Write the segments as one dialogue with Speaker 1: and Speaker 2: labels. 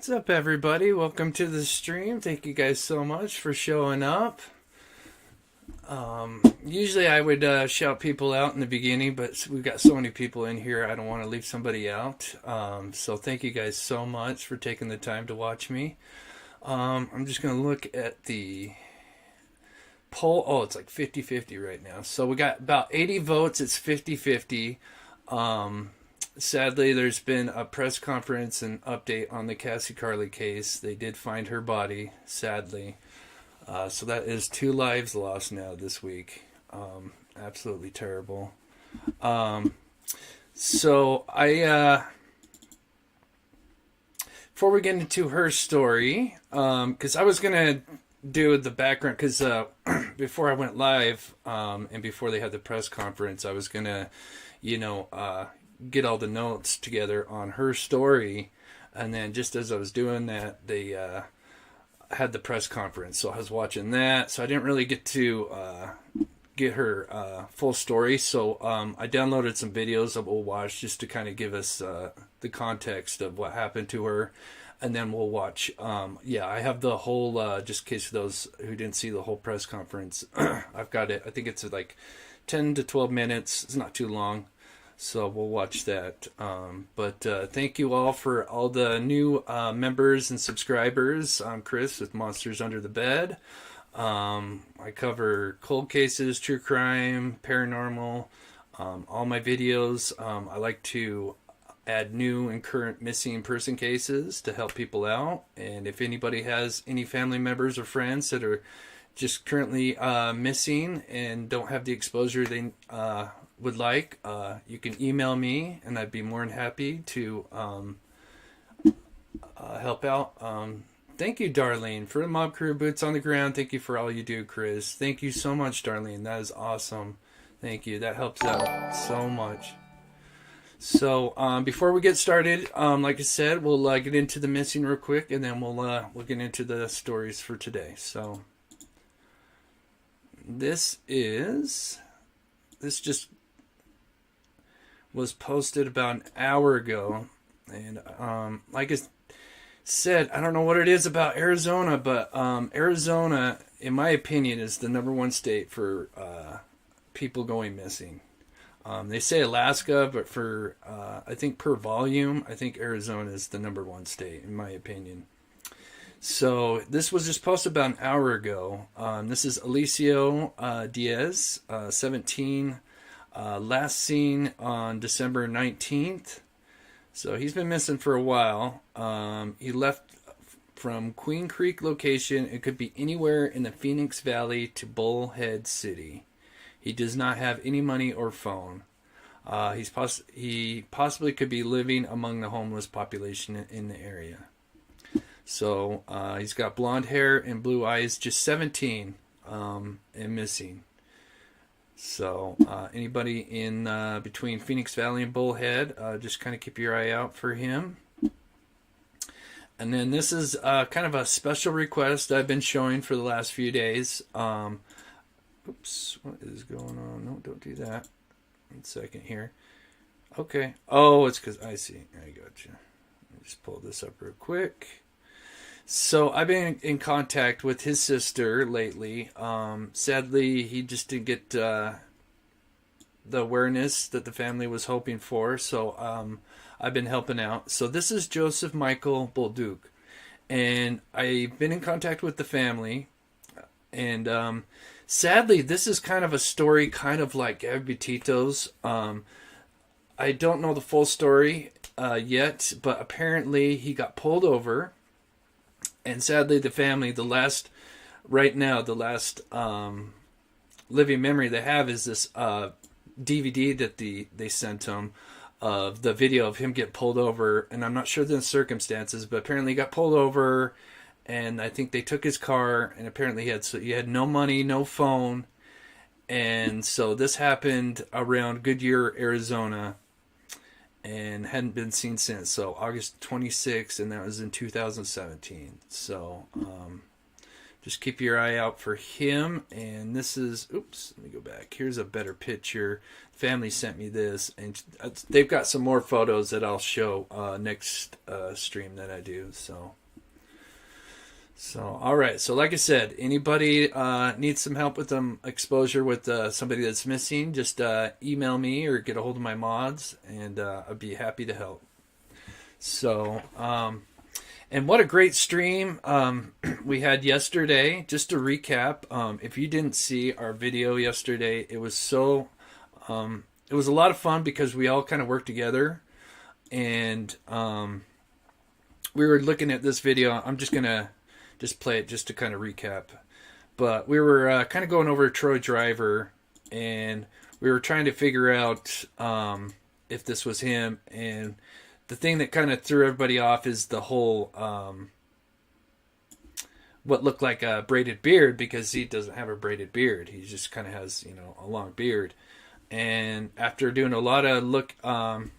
Speaker 1: What's up, everybody? Welcome to the stream. Thank you guys so much for showing up. Usually I would shout people out in the beginning, but we've got so many people in here, I don't want to leave somebody out. So thank you guys so much for taking the time to watch me. I'm just going to look at the poll. Oh, it's like 50-50 right now. So we got about 80 votes. It's 50-50. Sadly, there's been a press conference and update on the Cassie Carli case. They did find her body, sadly. So that is 2 lives lost now this week. Absolutely terrible. So before we get into her story, because I was going to do the background, because before I went live and before they had the press conference, I was going to, get all the notes together on her story. And then just as I was doing that, they had the press conference. So I was watching that. So I didn't really get to get her full story. So I downloaded some videos that we'll watch just to kind of give us the context of what happened to her. And then we'll watch. I have the whole, just in case for those who didn't see the whole press conference, I've got it. I think it's like 10 to 12 minutes. It's not too long. So we'll watch that. But thank you all for all the new members and subscribers. I'm Chris with Monsters Under the Bed. I cover cold cases, true crime, paranormal, all my videos. I like to add new and current missing person cases to help people out. And if anybody has any family members or friends that are just currently missing and don't have the exposure they would like, you can email me and I'd be more than happy to help out. Thank you, Darlene, for the mob crew, boots on the ground. Thank you for all you do, Chris. Thank you so much, Darlene. That is awesome. Thank you. That helps out so much. So before we get started, like I said, we'll get into the missing real quick, and then we'll get into the stories for today. So this just was posted about an hour ago, and like I said, I don't know what it is about Arizona, but Arizona, in my opinion, is the #1 state for people going missing. They say Alaska, but for I think per volume, I think Arizona is the #1 state, in my opinion. So this was just posted about an hour ago. This is Alicio Diaz, 17, last seen on December 19th. So he's been missing for a while. He left from Queen Creek location. It could be anywhere in the Phoenix Valley to Bullhead City. He does not have any money or phone. He possibly could be living among the homeless population in the area. So he's got blonde hair and blue eyes, just 17, and missing. So anybody in between Phoenix Valley and Bullhead, just kind of keep your eye out for him. And then this is kind of a special request I've been showing for the last few days. Oops, what is going on? No, don't do that. 1 second here. Okay. Oh, it's because I see. I got you. Let me just pull this up real quick. So I've been in contact with his sister lately. Sadly, he just didn't get the awareness that the family was hoping for. So I've been helping out. So this is Joseph Michael Bolduc. And I've been in contact with the family. And sadly, this is kind of a story kind of like Gabby Tito's. I don't know the full story yet, but apparently he got pulled over. And sadly, the family, the last living memory they have is this DVD that they sent him of the video of him get pulled over. And I'm not sure the circumstances, but apparently he got pulled over. And I think they took his car, and apparently he had no money, no phone. And so this happened around Goodyear, Arizona, and hadn't been seen since. So August 26th, and that was in 2017. So just keep your eye out for him. And this is, oops, let me go back. Here's a better picture. Family sent me this, and they've got some more photos that I'll show next stream that I do. So all right. So like I said, anybody needs some help with exposure with somebody that's missing, just email me or get a hold of my mods, and I'd be happy to help. So, and what a great stream we had yesterday. Just to recap, if you didn't see our video yesterday, it was so, it was a lot of fun because we all kind of worked together, and we were looking at this video. I'm just going to just play it just to kind of recap. But we were kind of going over Troy Driver, and we were trying to figure out if this was him. And the thing that kind of threw everybody off is the whole what looked like a braided beard, because he doesn't have a braided beard. He just kind of has, you know, a long beard. And after doing a lot of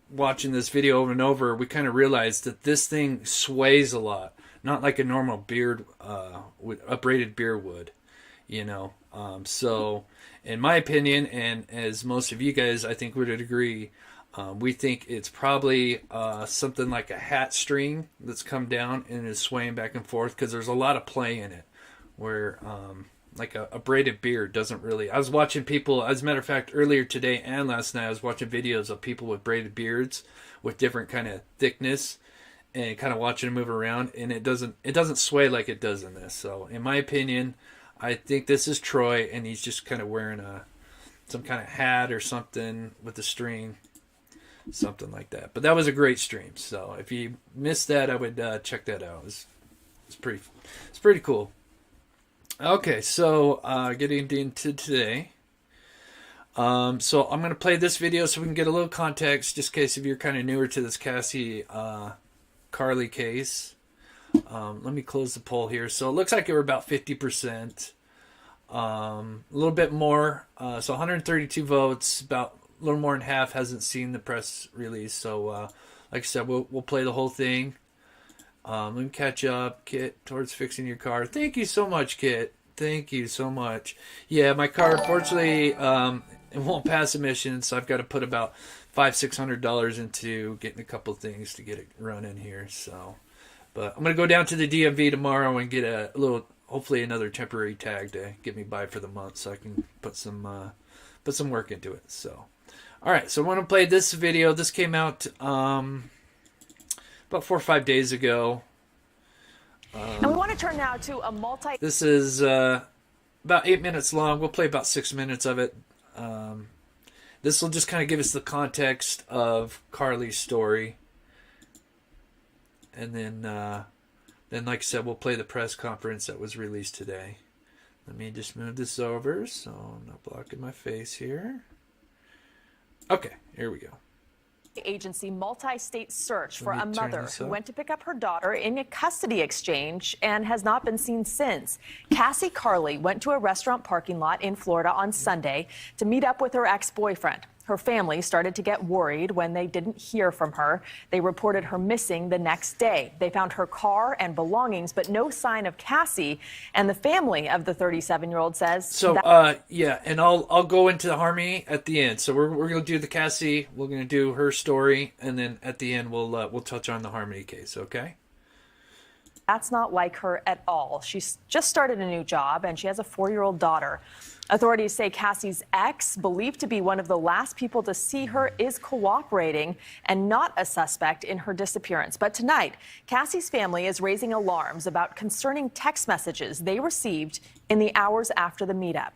Speaker 1: watching this video over and over, we kind of realized that this thing sways a lot. Not like a normal beard, a braided beard would, you know. So, in my opinion, and as most of you guys, I think, would agree, we think it's probably something like a hat string that's come down and is swaying back and forth, because there's a lot of play in it, where like a braided beard doesn't really... I was watching people, as a matter of fact, earlier today and last night, I was watching videos of people with braided beards with different kind of thickness, and kind of watching it move around, and it doesn't sway like it does in this. So in my opinion, I think this is Troy, and he's just kind of wearing some kind of hat or something with a string, something like that. But that was a great stream. So if you missed that, I would check that out. It's pretty cool. Okay, so getting into today. So I'm going to play this video so we can get a little context, just in case if you're kind of newer to this Cassie Carli case. Let me close the poll here. So it looks like we're about 50%. A little bit more. So 132 votes. About a little more than half hasn't seen the press release. So like I said, we'll play the whole thing. Let me catch up, Kit, towards fixing your car. Thank you so much, Kit. Thank you so much. Yeah, my car, unfortunately, it won't pass emissions, so I've got to put about $500-600 into getting a couple things to get it running here. So, but I'm gonna go down to the DMV tomorrow and get a little, hopefully another temporary tag to get me by for the month, so I can put some work into it. So, all right. So I want to play this video. This came out about 4 or 5 days ago.
Speaker 2: And we want to turn now to a
Speaker 1: This is about 8 minutes long. We'll play about 6 minutes of it. This will just kind of give us the context of Carli's story. And then like I said, we'll play the press conference that was released today. Let me just move this over so I'm not blocking my face here. Okay, here we go.
Speaker 2: Agency multi-state search for a mother who went to pick up her daughter in a custody exchange and has not been seen since. Cassie Carli went to a restaurant parking lot in Florida on Sunday to meet up with her ex-boyfriend. Her family started to get worried when they didn't hear from her. They reported her missing the next day. They found her car and belongings, but no sign of Cassie. And the family of the 37-year-old says...
Speaker 1: So, yeah, and I'll go into Harmony at the end. So we're going to do the Cassie, we're going to do her story, and then at the end we'll touch on the Harmony case, okay?
Speaker 2: That's not like her at all. She's just started a new job, and she has a 4-year-old daughter. Authorities say Cassie's ex, believed to be one of the last people to see her, is cooperating and not a suspect in her disappearance. But tonight, Cassie's family is raising alarms about concerning text messages they received in the hours after the meetup.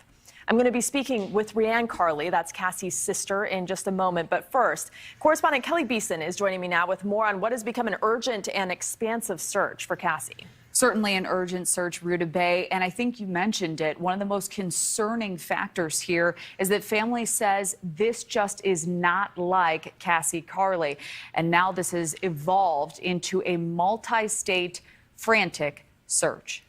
Speaker 2: I'm going to be speaking with Rianne Carli, that's Cassie's sister, in just a moment. But first, correspondent Kelly Beeson is joining me now with more on what has become an urgent and expansive search for Cassie.
Speaker 3: Certainly an urgent search, Ruta Bay, and I think you mentioned it. One of the most concerning factors here is that family says this just is not like Cassie Carli. And now this has evolved into a multi-state frantic search.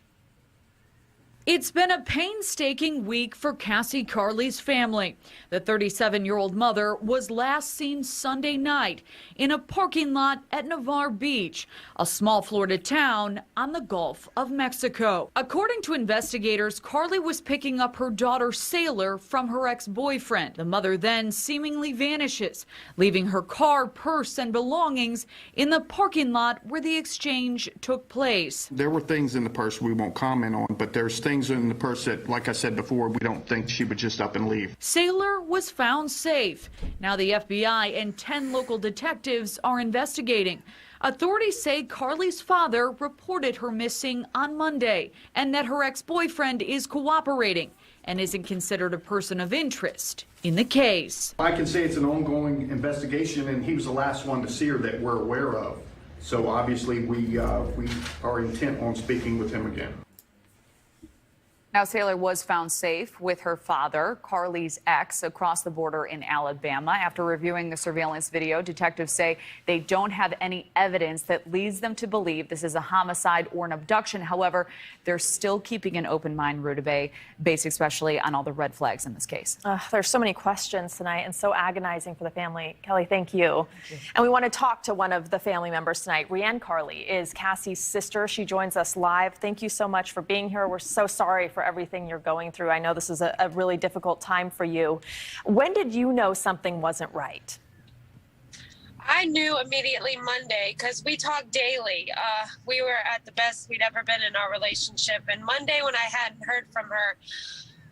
Speaker 3: It's been a painstaking week for Cassie Carli's family. The 37-year-old mother was last seen Sunday night in a parking lot at Navarre Beach, a small Florida town on the Gulf of Mexico. According to investigators, Carli was picking up her daughter Sailor from her ex-boyfriend. The mother then seemingly vanishes, leaving her car, purse, and belongings in the parking lot where the exchange took place.
Speaker 4: There were things in the purse we won't comment on, but there's things in the purse that, like I said before, we don't think she would just up and leave.
Speaker 3: Sailor was found safe. Now the FBI and 10 local detectives are investigating. Authorities say Carli's father reported her missing on Monday and that her ex-boyfriend is cooperating and isn't considered a person of interest in the case.
Speaker 4: I can say it's an ongoing investigation, and he was the last one to see her that we're aware of. So obviously we are intent on speaking with him again.
Speaker 3: Now, Sailor was found safe with her father, Carli's ex, across the border in Alabama. After reviewing the surveillance video, detectives say they don't have any evidence that leads them to believe this is a homicide or an abduction. However, they're still keeping an open mind, Rudabeh, based especially on all the red flags in this case.
Speaker 2: There's so many questions tonight and so agonizing for the family. Kelly, thank you. And we want to talk to one of the family members tonight. Rianne Carli is Cassie's sister. She joins us live. Thank you so much for being here. We're so sorry for everything you're going through. I know this is a really difficult time for you. When did you know something wasn't right?
Speaker 5: I knew immediately Monday because we talk daily. We were at the best we'd ever been in our relationship. And Monday, when I hadn't heard from her,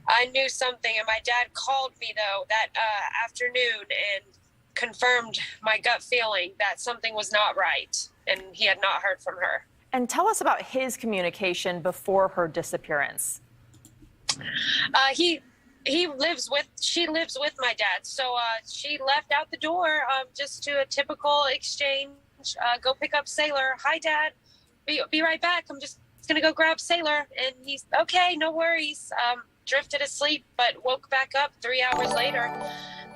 Speaker 5: I knew something. And my dad called me, though, that afternoon and confirmed my gut feeling that something was not right. And he had not heard from her.
Speaker 2: And tell us about his communication before her disappearance.
Speaker 5: She lives with my dad. So she left out the door just to a typical exchange. Go pick up Sailor. Hi, Dad. Be right back. I'm just going to go grab Sailor. And he's okay, no worries. Drifted asleep, but woke back up 3 hours later.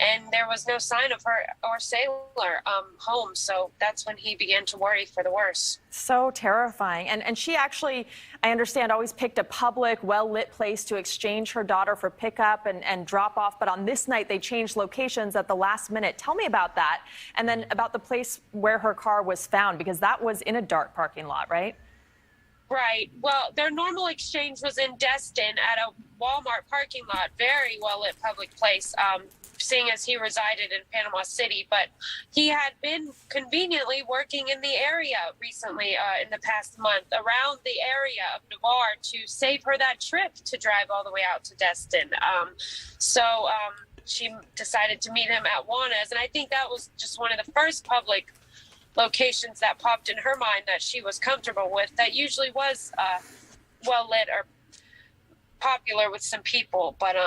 Speaker 5: And there was no sign of her or Sailor home. So that's when he began to worry for the worse.
Speaker 2: So terrifying. And she actually, I understand, always picked a public, well-lit place to exchange her daughter for pickup and drop off. But on this night, they changed locations at the last minute. Tell me about that. And then about the place where her car was found, because that was in a dark parking lot, right?
Speaker 5: Right. Well, their normal exchange was in Destin at a Walmart parking lot, very well-lit public place. Seeing as he resided in Panama City, but he had been conveniently working in the area recently in the past month around the area of Navarre to save her that trip to drive all the way out to Destin. So she decided to meet him at Juana's, and I think that was just one of the first public locations that popped in her mind that she was comfortable with, that usually was well lit or popular with some people, but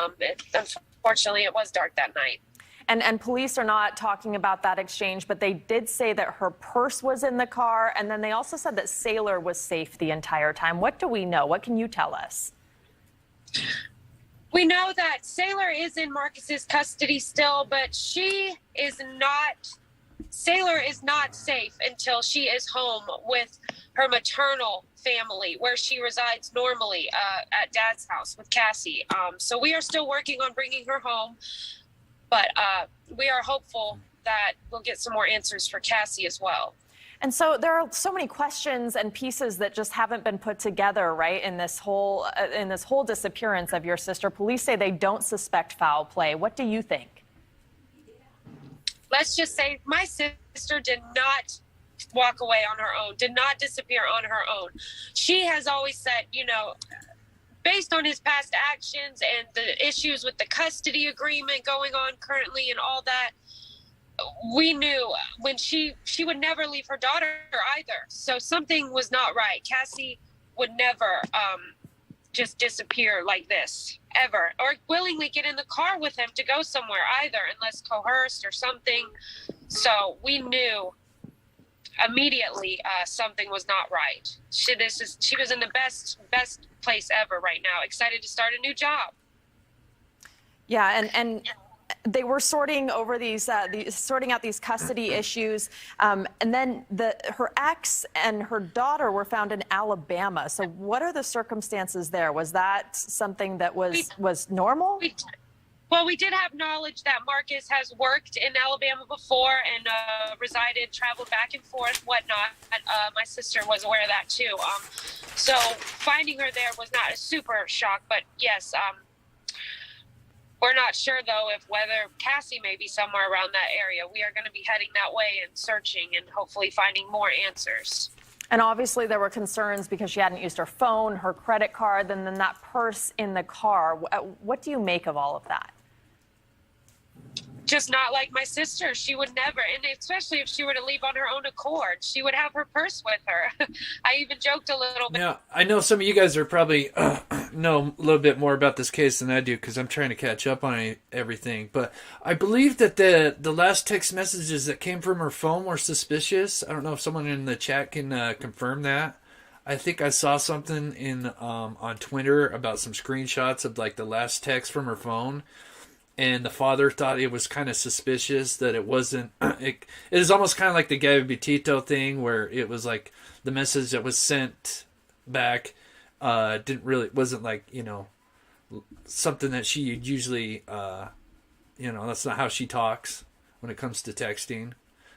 Speaker 5: unfortunately, it was dark that night.
Speaker 2: And police are not talking about that exchange, but they did say that her purse was in the car. And then they also said that Sailor was safe the entire time. What do we know? What can you tell us?
Speaker 5: We know that Sailor is in Marcus's custody still, but Sailor is not safe until she is home with her maternal family, where she resides normally at Dad's house with Cassie. So we are still working on bringing her home, but we are hopeful that we'll get some more answers for Cassie as well.
Speaker 2: And so there are so many questions and pieces that just haven't been put together, right, in this whole disappearance of your sister. Police say they don't suspect foul play. What do you think?
Speaker 5: Let's just say my sister did not walk away on her own, did not disappear on her own. She has always said, based on his past actions and the issues with the custody agreement going on currently and all that, we knew when she would never leave her daughter either. So something was not right. Cassie would never just disappear like this, ever, or willingly get in the car with him to go somewhere either, unless coerced or something. So we knew immediately something was not right. She was in the best place ever right now, excited to start a new job.
Speaker 2: Yeah, and they were sorting over sorting out these custody issues, and then her ex and her daughter were found in Alabama. So what are the circumstances there? Was that something that was normal?
Speaker 5: Well, we did have knowledge that Marcus has worked in Alabama before and traveled back and forth, whatnot. My sister was aware of that too. So finding her there was not a super shock, but yes, we're not sure though if whether Cassie may be somewhere around that area. We are going to be heading that way and searching and hopefully finding more answers.
Speaker 2: And obviously there were concerns because she hadn't used her phone, her credit card, and then that purse in the car. What do you make of all of that?
Speaker 5: Just not like my sister. She would never, and especially if she were to leave on her own accord, she would have her purse with her. I even joked a little bit.
Speaker 1: Now, I know some of you guys are probably know a little bit more about this case than I do because I'm trying to catch up on everything. But I believe that the last text messages that came from her phone were suspicious. I don't know if someone in the chat can confirm that. I think I saw something in on Twitter about some screenshots of like the last text from her phone. And the father thought it was kind of suspicious that it wasn't. It is almost kind of like the Gabby Petito thing, where it was like the message that was sent back wasn't like something that she usually that's not how she talks when it comes to texting.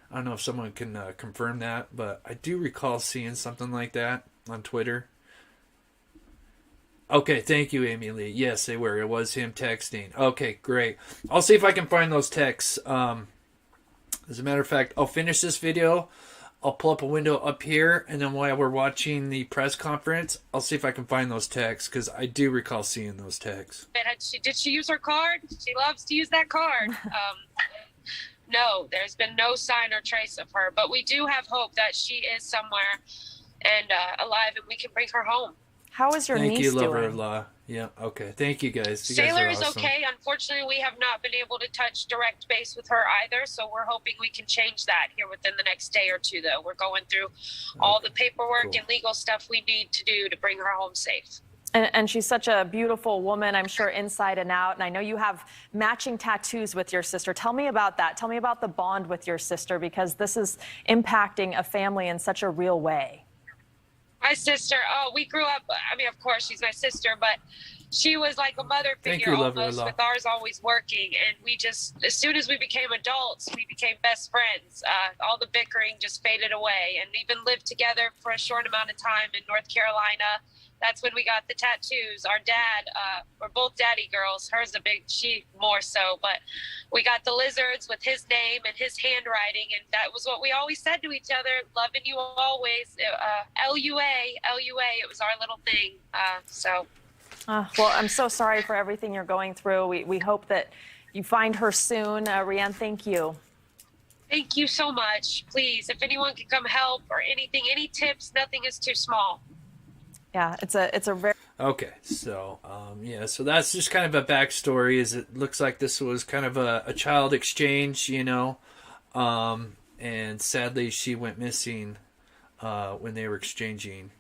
Speaker 1: I don't know if someone can confirm that, but I do recall seeing something like that on Twitter. Okay, thank you, Amy Lee. Yes, they were. It was him texting. Okay, great. I'll see if I can find those texts. As a matter of fact, I'll finish this video. I'll pull up a window up here, and then while we're watching the press conference, I'll see if I can find those texts, because I do recall seeing those texts.
Speaker 5: Did she use her card? She loves to use that card. No, there's been no sign or trace of her, but we do have hope that she is somewhere and alive, and we can bring her home.
Speaker 2: How is your niece doing?
Speaker 1: Thank you, lover-in-law. Yeah, okay. Thank you, guys. You
Speaker 5: Sailor
Speaker 1: guys are awesome.
Speaker 5: is okay. Unfortunately, we have not been able to touch direct base with her either, so we're hoping we can change that here within the next day or two, though. We're going through all the paperwork and legal stuff we need to do to bring her home safe.
Speaker 2: And she's such a beautiful woman, I'm sure, inside and out. And I know you have matching tattoos with your sister. Tell me about that. Tell me about the bond with your sister, because this is impacting a family in such a real way.
Speaker 5: My sister, we grew up, I mean, of course, she's my sister, but she was like a mother figure almost, with ours always working. And we just, as soon as we became adults, we became best friends. All the bickering just faded away, and even lived together for a short amount of time in North Carolina. That's when we got the tattoos. Our dad, we're both daddy girls. Hers she more so, but we got the lizards with his name and his handwriting, and that was what we always said to each other: loving you always. L-U-A, L-U-A. It was our little thing. Well,
Speaker 2: I'm so sorry for everything you're going through. We hope that you find her soon. Rianne, thank you.
Speaker 5: Thank you so much. Please, if anyone can come help or anything, any tips, nothing is too small.
Speaker 2: Yeah, it's a very...
Speaker 1: Okay, so, so that's just kind of a backstory. It looks like this was kind of a child exchange, and sadly she went missing when they were exchanging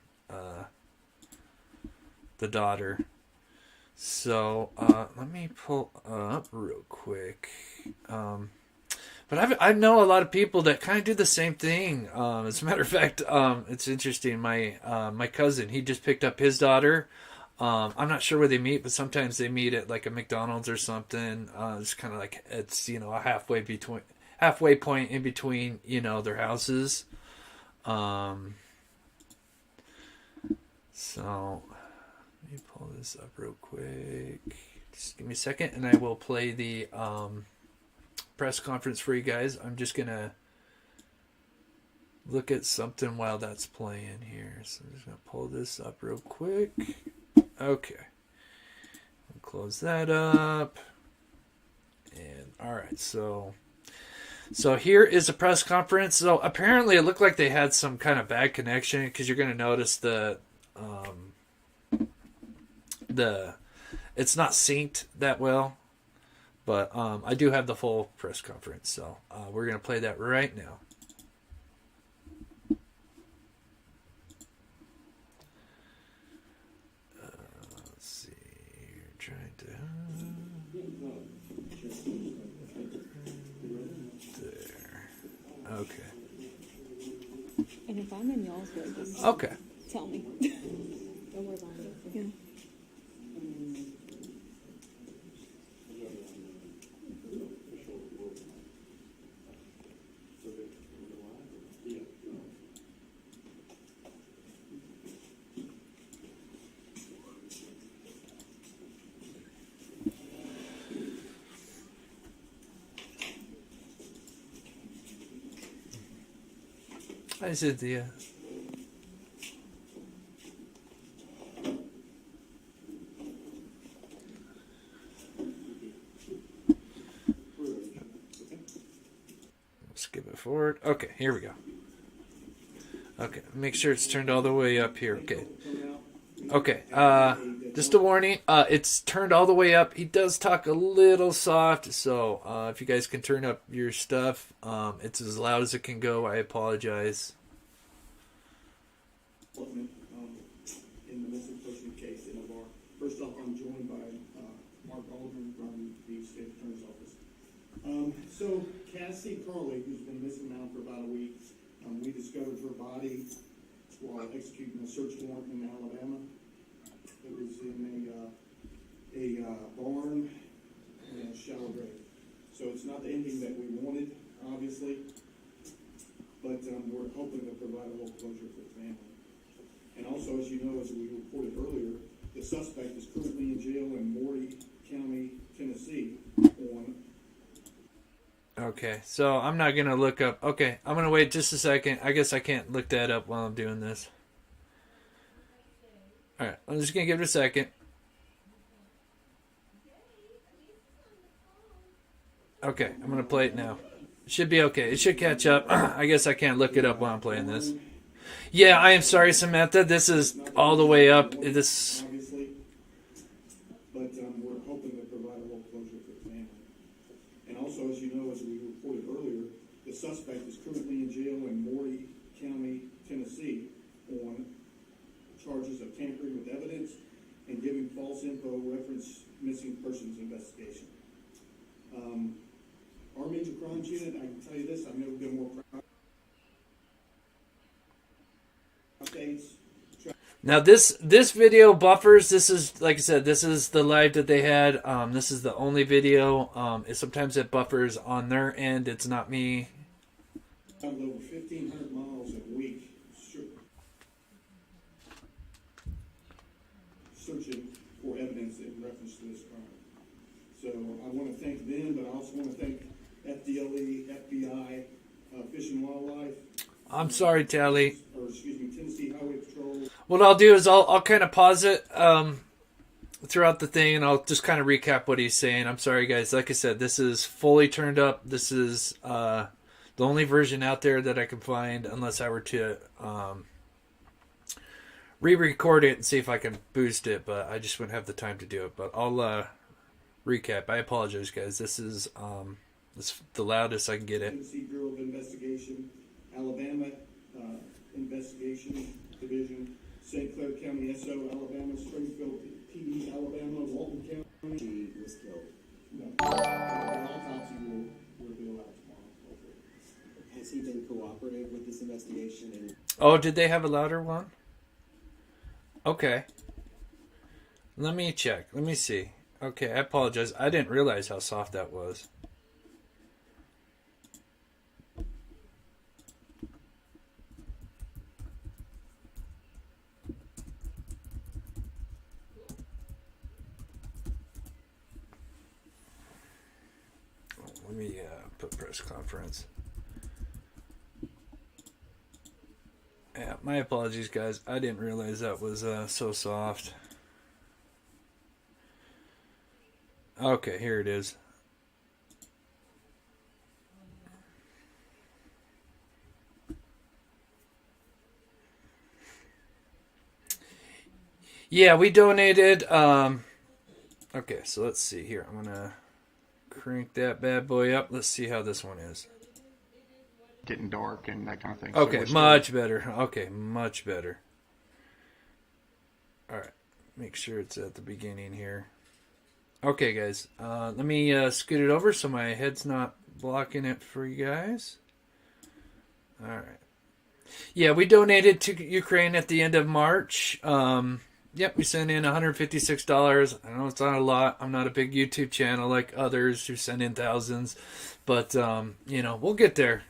Speaker 1: the daughter. So, let me pull up real quick. But I know a lot of people that kind of do the same thing. As a matter of fact, it's interesting. My cousin, he just picked up his daughter. I'm not sure where they meet, but sometimes they meet at like a McDonald's or something. It's kind of like it's a halfway point in between their houses. So let me pull this up real quick. Just give me a second, and I will play the press conference for you guys. I'm just gonna look at something while that's playing here. So I'm just gonna pull this up real quick. Okay, I'll close that up. And all right, so here is a press conference. So apparently it looked like they had some kind of bad connection, because you're gonna notice the it's not synced that well. But I do have the full press conference, so we're going to play that right now. Let's see. You're trying to... There. Okay.
Speaker 6: And if I'm in y'all's way, just
Speaker 1: Okay.
Speaker 6: tell me. Don't worry about it. Yeah.
Speaker 1: I said the. Skip it forward. Okay, here we go. Okay, make sure it's turned all the way up here. Okay. Okay, just a warning. It's turned all the way up. He does talk a little soft, so if you guys can turn up your stuff, it's as loud as it can go. I apologize.
Speaker 4: In the missing person case in Navarre. First off, I'm joined by Mark Alden from the State Attorney's Office. So Cassie Carli, who's been missing now for about a week, we discovered her body while executing a search warrant in Alabama. It was in a barn and a shallow grave. So it's not the ending that we wanted, obviously, but we're hoping to provide a little closure for the family. And also, as you know, as we reported earlier, the suspect is currently in jail in Morty County, Tennessee on...
Speaker 1: Okay, so I'm not going to look up... Okay, I'm going to wait just a second. I guess I can't look that up while I'm doing this. Alright, I'm just going to give it a second. Okay, I'm going to play it now. It should be okay. It should catch up. I guess I can't look it up while I'm playing this. Yeah, I am sorry, Samantha. This is all the way up. This...
Speaker 4: Obviously, but we're hoping to provide a little closure for the family. And also, as you know, as we reported earlier, the suspect is currently in jail in Morty County, Tennessee on charges of tampering with evidence and giving false info reference missing persons investigation. Our major crimes unit, I can tell you this, I've never been more proud.
Speaker 1: Now this video buffers. This is, like I said, this is the live that they had. This is the only video. Sometimes it buffers on their end. It's not me.
Speaker 4: Over 1,500 miles a week searching for evidence in reference to this crime. So I want to thank them, but I also want to thank FDLE, FBI, Fish and Wildlife.
Speaker 1: I'm sorry, Tally.
Speaker 4: Or excuse me, Tennessee Highway Patrol.
Speaker 1: What I'll do is I'll kind of pause it throughout the thing, and I'll just kind of recap what he's saying. I'm sorry, guys. Like I said, this is fully turned up. This is the only version out there that I can find, unless I were to re-record it and see if I can boost it, but I just wouldn't have the time to do it. But I'll recap. I apologize, guys. This is the loudest I can get it.
Speaker 4: Tennessee Bureau of Investigation, Alabama Investigation Division, St. Clair County SO, Alabama, Springfield PD, Alabama, Walton County. She was killed. No. The autopsy will reveal that tomorrow. Hopefully.
Speaker 7: Has he been cooperative with this investigation? And
Speaker 1: Oh, did they have a louder one? Okay. Let me check. Let me see. Okay, I apologize. I didn't realize how soft that was. Let me put press conference. Yeah, my apologies, guys. I didn't realize that was so soft. Okay, here it is. Yeah, we donated. Okay, so let's see here. I'm gonna crank that bad boy up. Let's see how this one is.
Speaker 4: Getting dark and that kind of thing.
Speaker 1: Okay, much better. Okay, much better. All right, make sure it's at the beginning here. Okay, guys. Let me scoot it over so my head's not blocking it for you guys. All right. Yeah, we donated to Ukraine at the end of March. Yep, we sent in $156. I know it's not a lot. I'm not a big YouTube channel like others who send in thousands. But, we'll get there.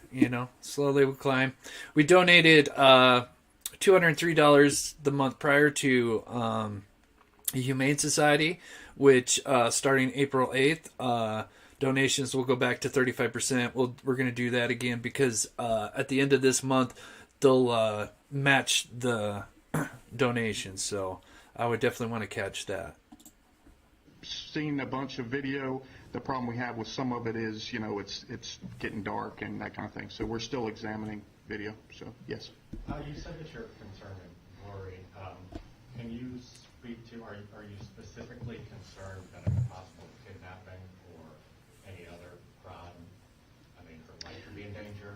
Speaker 1: Slowly we'll climb. We donated $203 the month prior to the Humane Society, which starting April 8th, donations will go back to 35%. We're going to do that again because at the end of this month, they'll match the donations. So I would definitely want to catch that.
Speaker 8: Seen a bunch of video. The problem we have with some of it is, it's getting dark and that kind of thing. So we're still examining video. So yes.
Speaker 9: You said that you're concerned and worried. Can you speak to, are you specifically concerned that it's possible kidnapping or any other crime? I mean, her life could be in danger?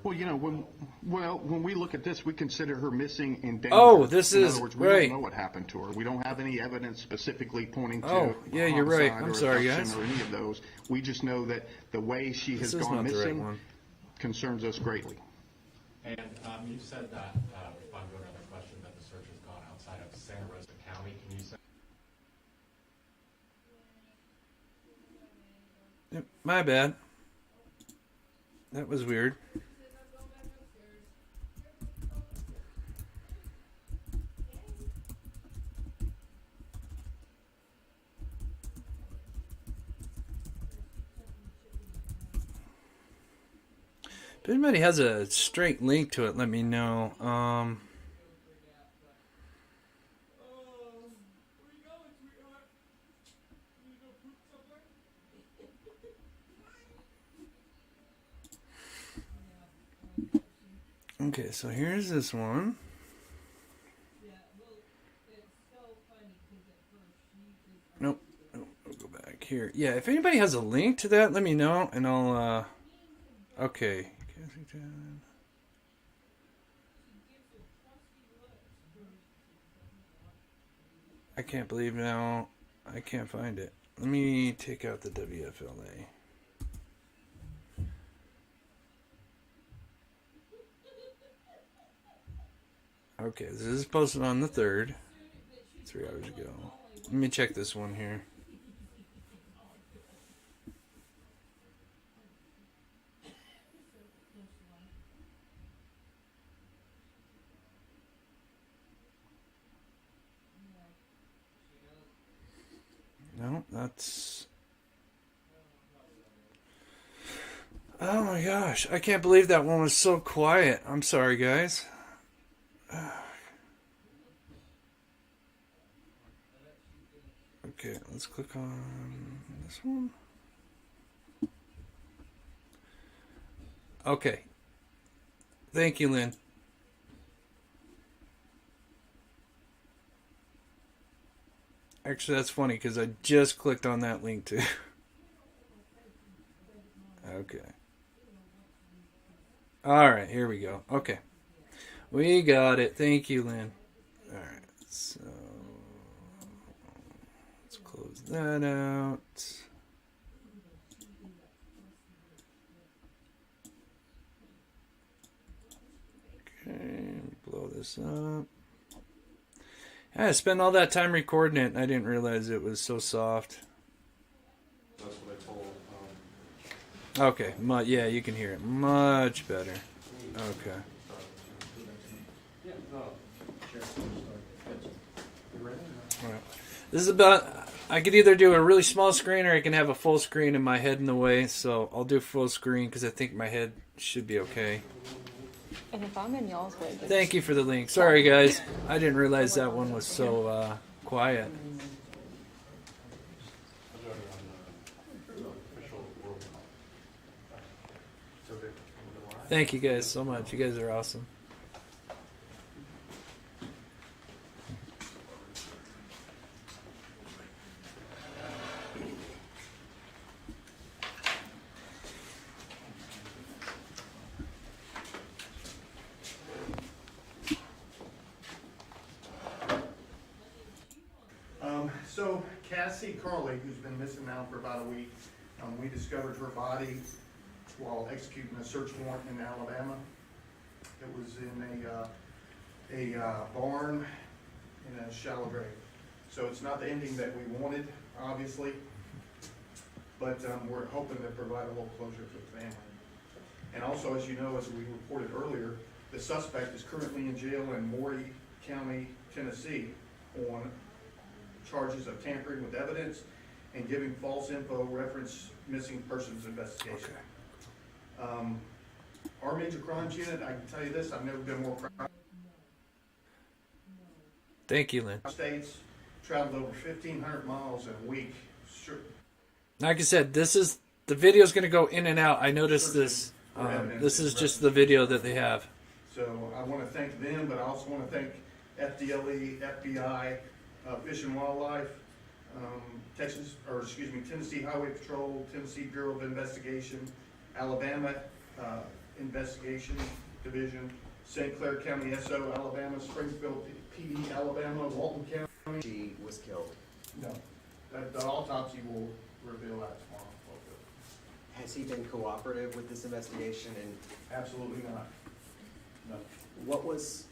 Speaker 8: Well, when we look at this, we consider her missing in danger.
Speaker 1: Oh, this
Speaker 8: in
Speaker 1: is
Speaker 8: other words, we
Speaker 1: right.
Speaker 8: don't know what happened to her. We don't have any evidence specifically pointing to
Speaker 1: Oh, yeah, you're right.
Speaker 8: homicide
Speaker 1: I'm
Speaker 8: or
Speaker 1: sorry,
Speaker 8: abduction
Speaker 1: guys.
Speaker 8: or any of those. We just know that the way she has
Speaker 1: This is
Speaker 8: gone
Speaker 1: not the right
Speaker 8: missing
Speaker 1: one.
Speaker 8: concerns us greatly.
Speaker 9: And you said that, if I'm going another question, that the search has gone outside of Santa Rosa County. Can you say?
Speaker 1: Yep, my bad. That was weird. If anybody has a straight link to it, let me know. Okay, so here's this one. Nope. I'll go back here. Yeah, if anybody has a link to that, let me know, and I'll, okay. I can't believe now I can't find it. Let me take out the WFLA. Okay, this is posted on the 3rd, 3 hours ago. Let me check this one here. No, that's... Oh my gosh, I can't believe that one was so quiet. I'm sorry, guys. Okay, let's click on this one. Okay. Thank you, Lynn. Actually, that's funny because I just clicked on that link too. Okay. All right, here we go. Okay. We got it. Thank you, Lynn. All right, so let's close that out. Okay, blow this up. I spent all that time recording it, and I didn't realize it was so soft.
Speaker 9: That's what I told.
Speaker 1: Okay, yeah, you can hear it much better. Okay. All right. This is about, I could either do a really small screen or I can have a full screen and my head in the way, so I'll do full screen because I think my head should be okay.
Speaker 6: And if I'm in y'all's way,
Speaker 1: Thank you for the link. Sorry, guys. I didn't realize that one was so quiet. Thank you guys so much. You guys are awesome.
Speaker 4: So Cassie
Speaker 8: Carli, who's been missing now for about a week, we discovered her body while executing a search warrant in Alabama. It was in a barn in a shallow grave. So it's not the ending that we wanted, obviously, but we're hoping to provide a little closure to the family. And also, as you know, as we reported earlier, the suspect is currently in jail in Maury County, Tennessee, on charges of tampering with evidence and giving false info reference missing persons investigation. Our major crimes unit, I can tell you this, I've never been more proud.
Speaker 1: Thank you, Lynn.
Speaker 8: States traveled over 1,500 miles in a week. Sure.
Speaker 1: Like I said, this is the video's going to go in and out. I noticed this. This is just the video that they have.
Speaker 8: So I want to thank them, but I also want to thank FDLE, FBI, Fish and Wildlife, Tennessee Highway Patrol, Tennessee Bureau of Investigation, Alabama Investigation Division, St. Clair County SO, Alabama, Springfield PD, Alabama, Walton County.
Speaker 7: She was killed.
Speaker 8: No, the autopsy will reveal that tomorrow.
Speaker 7: Has he been cooperative with this investigation, and
Speaker 8: Absolutely not. No.
Speaker 7: what was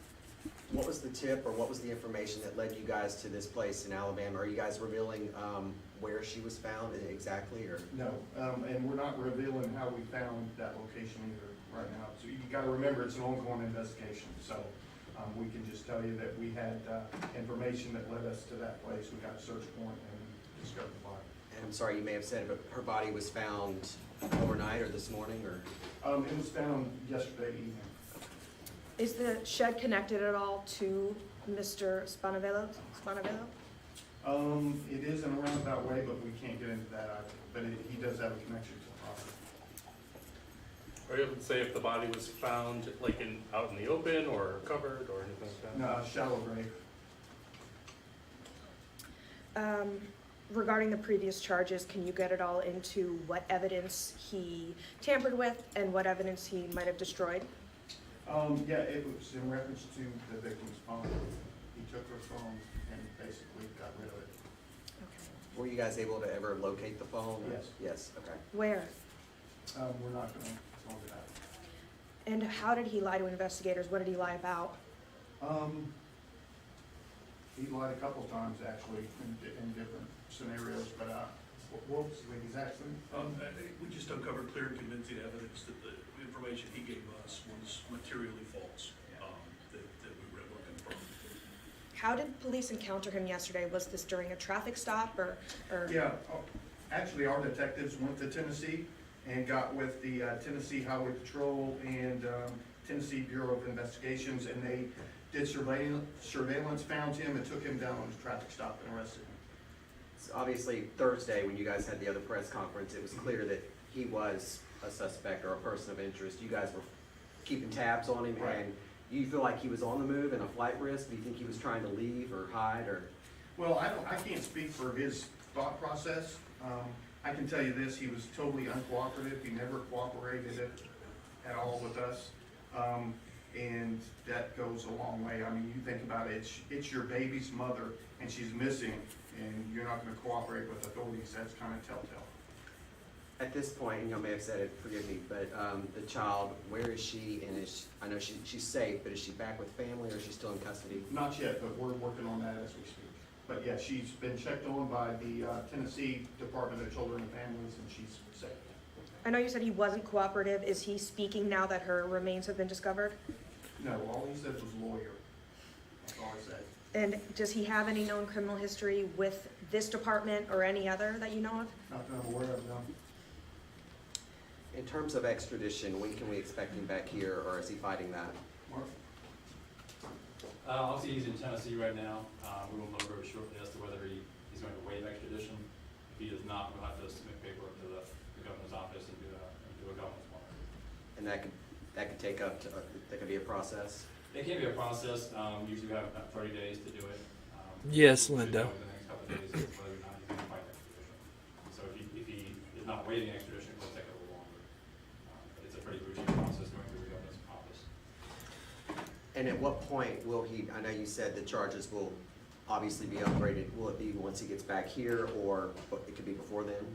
Speaker 7: the tip, or what was the information that led you guys to this place in Alabama? Are you guys revealing where she was found exactly, or?
Speaker 8: No, and we're not revealing how we found that location either right now. So you gotta remember, it's an ongoing investigation, so we can just tell you that we had information that led us to that place. We got a search warrant and discovered the body.
Speaker 7: And I'm sorry, you may have said it, but her body was found overnight or this morning, or?
Speaker 8: It was found yesterday evening.
Speaker 10: Is the shed connected at all to Mr. Spanavello?
Speaker 8: It is in a roundabout way, but we can't get into that either. But he does have a connection to the property.
Speaker 11: Are you able to say if the body was found like out in the open or covered or anything like that?
Speaker 8: No, shallow grave.
Speaker 10: Regarding the previous charges, can you get it all into what evidence he tampered with and what evidence he might have destroyed?
Speaker 8: Yeah, it was in reference to the victim's phone. He took her phone and basically got rid of it.
Speaker 10: Okay.
Speaker 7: Were you guys able to ever locate the phone?
Speaker 8: Yes.
Speaker 7: Yes, okay.
Speaker 10: Where?
Speaker 8: We're not gonna go into that.
Speaker 10: And how did he lie to investigators? What did he lie about?
Speaker 8: He lied a couple times actually in different scenarios, but what was the exact thing?
Speaker 12: We just uncovered clear and convincing evidence that the information he gave us was materially false, that we were able to confirm.
Speaker 10: How did police encounter him yesterday? Was this during a traffic stop or?
Speaker 8: Yeah, actually our detectives went to Tennessee and got with the Tennessee Highway Patrol and Tennessee Bureau of Investigations, and they did surveillance, found him, and took him down on a traffic stop and arrested him.
Speaker 7: So obviously Thursday, when you guys had the other press conference, it was clear that he was a suspect or a person of interest. You guys were keeping tabs on him,
Speaker 8: Right.
Speaker 7: and you feel like he was on the move and a flight risk? Do you think he was trying to leave or hide, or?
Speaker 8: Well, I can't speak for his thought process. I can tell you this, he was totally uncooperative. He never cooperated at all with us. And that goes a long way. I mean, you think about it, it's your baby's mother and she's missing and you're not gonna cooperate with authorities. That's kind of telltale.
Speaker 7: At this point, and you may have said it, forgive me, but the child, where is she? And I know she's safe, but is she back with family, or is she still in custody?
Speaker 8: Not yet, but we're working on that as we speak. But yeah, she's been checked on by the Tennessee Department of Children and Families, and she's safe.
Speaker 10: I know you said he wasn't cooperative. Is he speaking now that her remains have been discovered?
Speaker 8: No, all he said was lawyer. That's all I said.
Speaker 10: And does he have any known criminal history with this department or any other that you know of?
Speaker 8: Not that I'm aware of, no.
Speaker 7: In terms of extradition, when can we expect him back here, or is he fighting that?
Speaker 8: Mark?
Speaker 13: Obviously, he's in Tennessee right now. We will know very shortly as to whether he's going to waive extradition. If he does not, we'll have to submit paperwork to the governor's office and do a governor's warrant.
Speaker 7: And that could take up to, that could be a process?
Speaker 13: It can be a process. Usually we have about 30 days to do it.
Speaker 1: Yes,
Speaker 13: We'll
Speaker 1: Linda.
Speaker 13: know in the next couple of days whether or not he's going to fight extradition. So if he is not waiving extradition, it will take a little longer. But it's a pretty routine process going through the governor's office.
Speaker 7: And at what point will he, I know you said the charges will obviously be upgraded? Will it be once he gets back here, or it could be before then?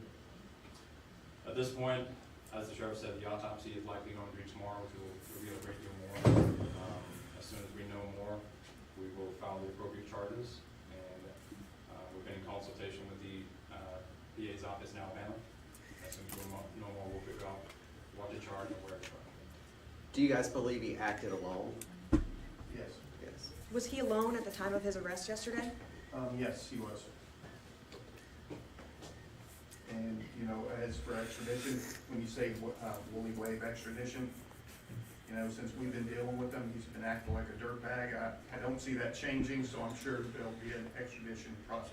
Speaker 13: At this point, as the sheriff said, the autopsy is likely going to be tomorrow, which will reveal a great deal more. As soon as we know more, we will file the appropriate charges, and we've been in consultation with the PA's office in Alabama. As soon as we know more, we'll figure out what to charge and where to charge.
Speaker 7: Do you guys believe he acted alone?
Speaker 8: Yes.
Speaker 7: Yes.
Speaker 10: Was he alone at the time of his arrest yesterday?
Speaker 8: Yes, he was. And, you know, as for extradition, when you say, will he waive extradition? You know, since we've been dealing with him, he's been acting like a dirtbag. I don't see that changing, so I'm sure there'll be an extradition process.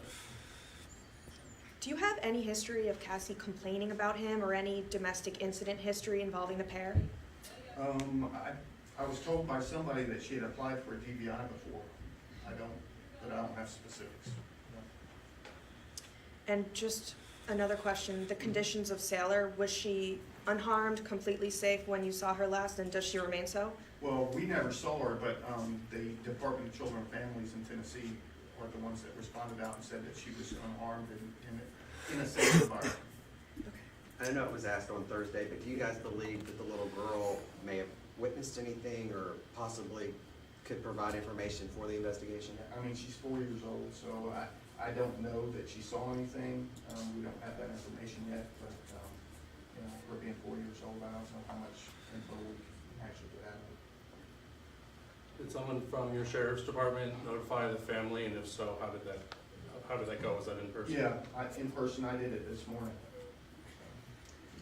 Speaker 10: Do you have any history of Cassie complaining about him or any domestic incident history involving the pair?
Speaker 8: I was told by somebody that she had applied for a DVI before. But I don't have specifics.
Speaker 10: And just another question, the conditions of Sailor, was she unharmed, completely safe when you saw her last, and does she remain so?
Speaker 8: Well, we never saw her, but the Department of Children and Families in Tennessee are the ones that responded out and said that she was unharmed and in a safe environment.
Speaker 7: I know it was asked on Thursday, but do you guys believe that the little girl may have witnessed anything or possibly could provide information for the investigation?
Speaker 8: I mean, she's 4 years old, so I don't know that she saw anything. We don't have that information yet, but, you know, her being 4 years old, I don't know how much info we can actually get out of it.
Speaker 11: Did someone from your sheriff's department notify the family, and if so, how did that go? Was that in person?
Speaker 8: Yeah, in person, I did it this morning,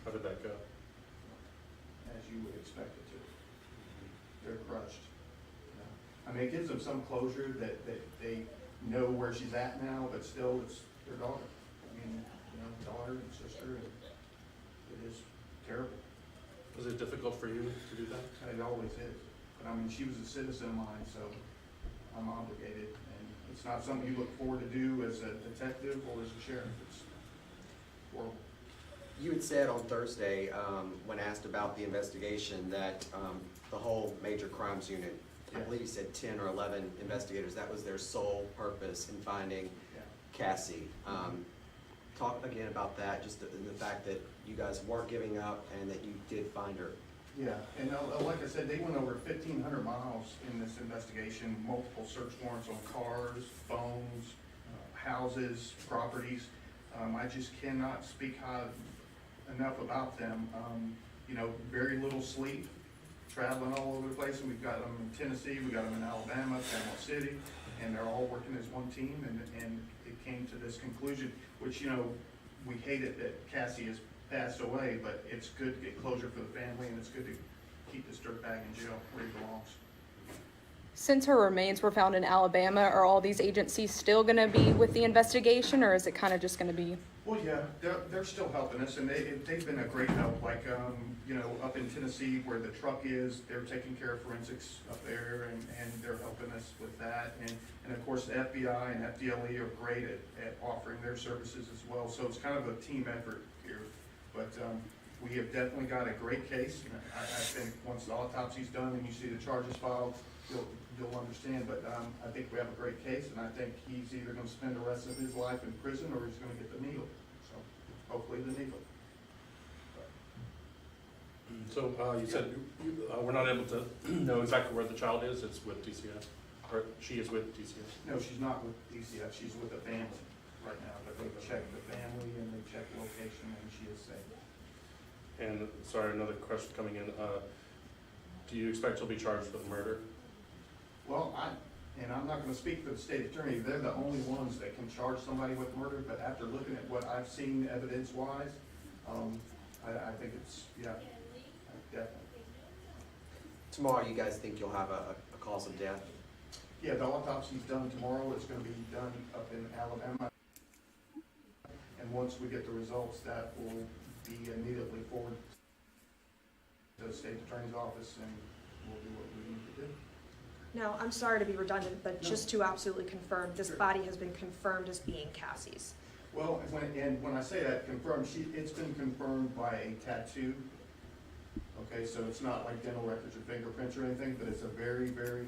Speaker 11: How did that go?
Speaker 8: as you would expect it to. They're crushed. You know. I mean, it gives them some closure that they know where she's at now, but still, it's their daughter. I mean, you know, daughter and sister, and it is terrible.
Speaker 11: Was it difficult for you to do that?
Speaker 8: It always is. But I mean, she was a citizen of mine, so I'm obligated. And it's not something you look forward to do as a detective or as a sheriff. It's horrible.
Speaker 7: You had said on Thursday, when asked about the investigation, that the whole major crimes unit, I believe you said 10 or 11 investigators, that was their sole purpose in finding Cassie. Talk again about that, just the fact that you guys weren't giving up and that you did find her.
Speaker 8: Yeah, and like I said, they went over 1,500 miles in this investigation, multiple search warrants on cars, phones, houses, properties. I just cannot speak enough about them. You know, very little sleep, traveling all over the place, and we've got them in Tennessee, we got them in Alabama, Panama City, and they're all working as one team, and it came to this conclusion, which, you know, we hate it that Cassie has passed away, but it's good to get closure for the family, and it's good to keep this dirtbag in jail where he belongs.
Speaker 6: Since her remains were found in Alabama, are all these agencies still going to be with the investigation, or is it kind of just going to be?
Speaker 8: Well, yeah, they're still helping us, and they've been a great help. Like, you know, up in Tennessee where the truck is, they're taking care of forensics up there, and they're helping us with that. And of course, the FBI and FDLE are great at offering their services as well. So it's kind of a team effort here. But we have definitely got a great case. And I think once the autopsy's done and you see the charges filed, you'll understand. But I think we have a great case, and I think he's either going to spend the rest of his life in prison or he's going to get the needle. So hopefully the needle.
Speaker 11: So you said we're not able to know exactly where the child is. It's with DCF, or she is with DCF.
Speaker 8: No, she's not with DCF. She's with the family right now. But they've checked the family and they've checked the location, and she is safe.
Speaker 11: And sorry, another question coming in. Do you expect she'll be charged with murder?
Speaker 8: Well, I'm not going to speak for the state attorney. They're the only ones that can charge somebody with murder. But after looking at what I've seen evidence-wise, I think it's, yeah, definitely.
Speaker 7: Tomorrow, you guys think you'll have a cause of death?
Speaker 8: Yeah, the autopsy's done tomorrow. It's going to be done up in Alabama. And once we get the results, that will be immediately forwarded to the state attorney's office, and we'll do what we need to do.
Speaker 10: Now, I'm sorry to be redundant, but just to absolutely confirm, this body has been confirmed as being Cassie's.
Speaker 8: Well, when I say that confirmed, it's been confirmed by a tattoo. Okay, so it's not like dental records or fingerprints or anything, but it's a very, very,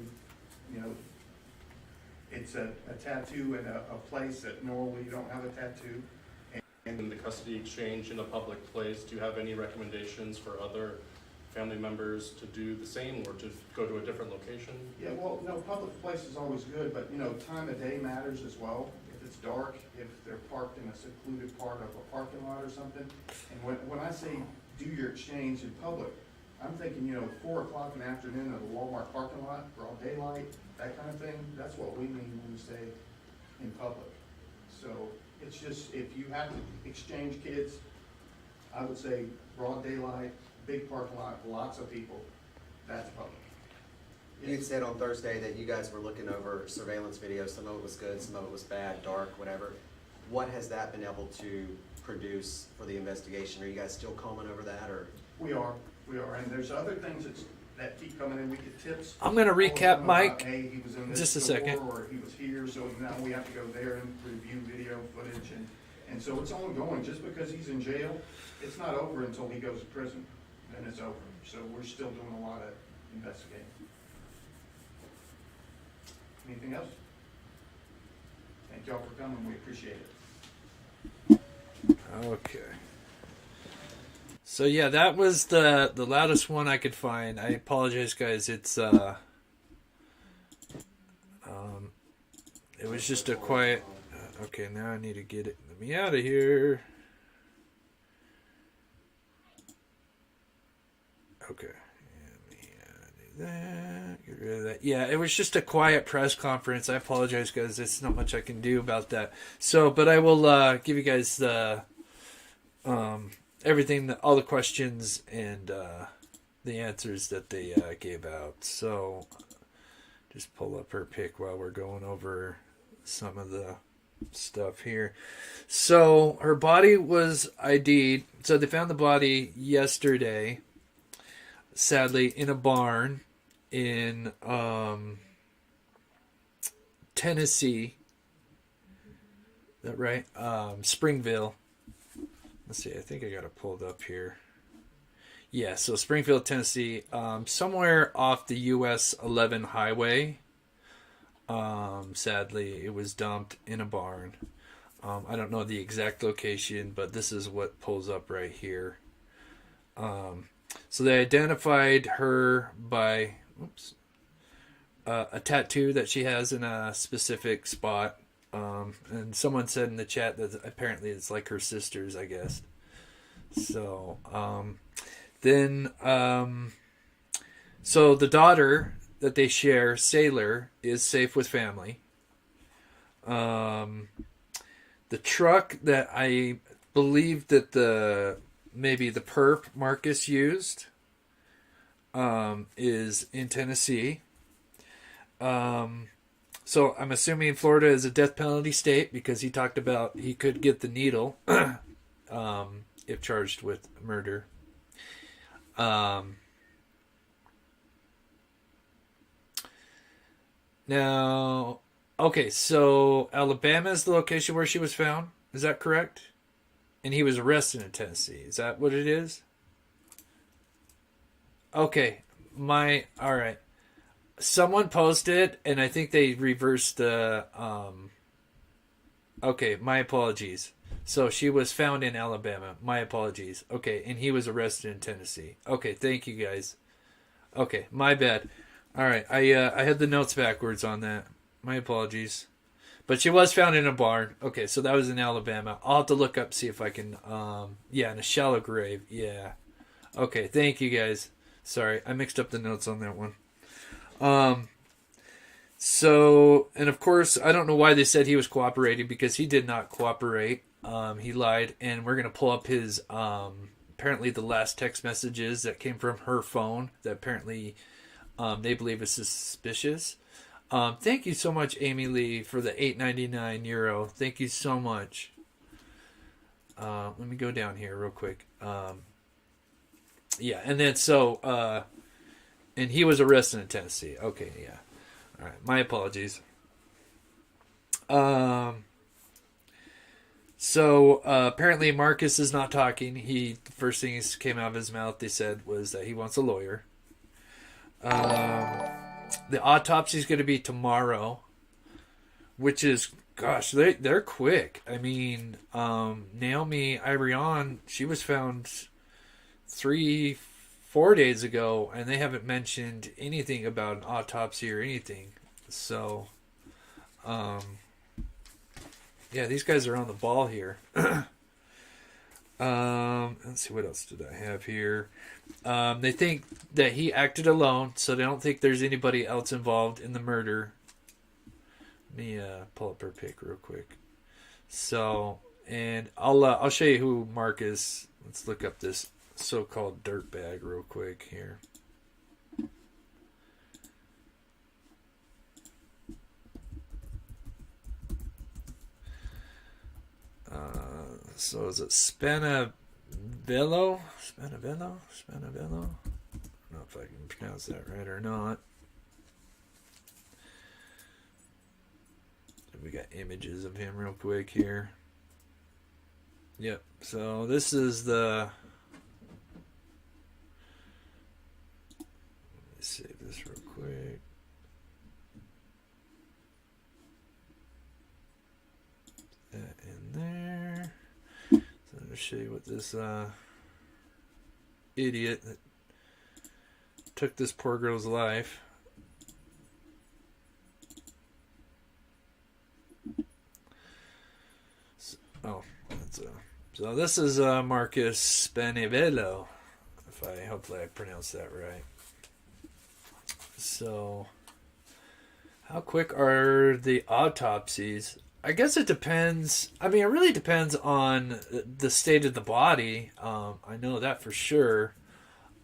Speaker 8: you know, It's a tattoo in a place that normally you don't have a tattoo.
Speaker 11: In the custody exchange in a public place, do you have any recommendations for other family members to do the same or to go to a different location?
Speaker 8: Yeah, well, no, public place is always good, but, you know, time of day matters as well. If it's dark, if they're parked in a secluded part of a parking lot or something. And when I say do your exchange in public, I'm thinking, you know, 4 o'clock in the afternoon at a Walmart parking lot, broad daylight, that kind of thing. That's what we mean when we say in public. So it's just, if you have to exchange kids, I would say broad daylight, big parking lot, lots of people, that's public.
Speaker 7: You had said on Thursday that you guys were looking over surveillance videos. Some of it was good, some of it was bad, dark, whatever. What has that been able to produce for the investigation? Are you guys still combing over that, or?
Speaker 8: We are, and there's other things that keep coming in. We get tips.
Speaker 1: I'm going to recap, Mike,
Speaker 8: Hey, he was in this
Speaker 1: just a
Speaker 8: store,
Speaker 1: second.
Speaker 8: or he was here, so now we have to go there and review video footage, and so it's ongoing. Just because he's in jail, it's not over until he goes to prison, then it's over. So we're still doing a lot of investigating. Anything else? Thank y'all for coming. We appreciate it.
Speaker 1: Okay. So yeah, that was the loudest one I could find. I apologize, guys. It's it was just a quiet. Okay, now I need to get it. Let me out of here. Okay. Let me do that. Get rid of that. Yeah, it was just a quiet press conference. I apologize, guys. There's not much I can do about that. So, but I will give you guys the everything, all the questions and the answers that they gave out. So, just pull up her pic while we're going over some of the stuff here. So, her body was ID'd. So, they found the body yesterday, sadly, in a barn in Tennessee. Is that right? Springville. Let's see, I think I got it pulled up here. Yeah, so Springfield, Tennessee, somewhere off the US 11 highway. Sadly, it was dumped in a barn. I don't know the exact location, but this is what pulls up right here. So they identified her by a tattoo that she has in a specific spot. And someone said in the chat that apparently it's like her sister's, I guess. So, so the daughter that they share, Sailor, is safe with family. The truck that I believe that maybe the perp Marcus used, is in Tennessee. So I'm assuming Florida is a death penalty state because he talked about he could get the needle if charged with murder. Now, okay, so Alabama is the location where she was found. Is that correct? And he was arrested in Tennessee. Is that what it is? Okay, all right. Someone posted, and I think they reversed the, okay, my apologies. So she was found in Alabama. My apologies. Okay, and he was arrested in Tennessee. Okay, thank you guys. Okay, my bad. All right, I had the notes backwards on that. My apologies. But she was found in a barn. Okay, so that was in Alabama. I'll have to look up, see if I can, yeah, in a shallow grave. Yeah. Okay, thank you guys. Sorry, I mixed up the notes on that one. So, and of course, I don't know why they said he was cooperating because he did not cooperate. He lied, and we're going to pull up his, apparently the last text messages that came from her phone that apparently, they believe is suspicious. Thank you so much, Amy Lee, for the €8.99. Thank you so much. Let me go down here real quick. Yeah, and then so, and he was arrested in Tennessee. Okay, yeah. All right, my apologies. So apparently Marcus is not talking. The first thing that came out of his mouth, they said, was that he wants a lawyer. The autopsy is going to be tomorrow. which is, gosh, they're quick. I mean, Naomi Irion, she was found 3-4 days ago, and they haven't mentioned anything about an autopsy or anything. So, yeah, these guys are on the ball here. Let's see, what else did I have here? They think that he acted alone, so they don't think there's anybody else involved in the murder. Let me pull up her pic real quick. So, and I'll show you who Mark is. Let's look up this so-called dirtbag real quick here. So is it Spanavello? I don't know if I can pronounce that right or not. We got images of him real quick here. Yep. So this is the. Let me save this real quick. That in there. So I'm going to show you what this idiot that took this poor girl's life. Oh, that's so this is Marcus Spanivello, if hopefully I pronounced that right. So, how quick are the autopsies? I guess it depends. I mean, it really depends on the state of the body. I know that for sure.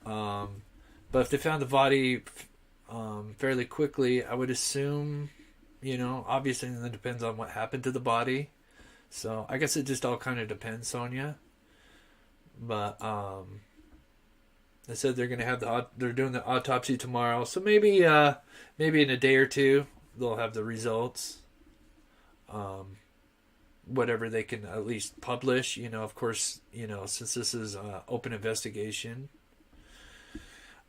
Speaker 1: But if they found the body fairly quickly, I would assume, obviously it depends on what happened to the body. So I guess it just all kind of depends, Sonia. But they said they're gonna have they're doing the autopsy tomorrow, so maybe in a day or two they'll have the results. Whatever they can at least publish, of course, since this is open investigation.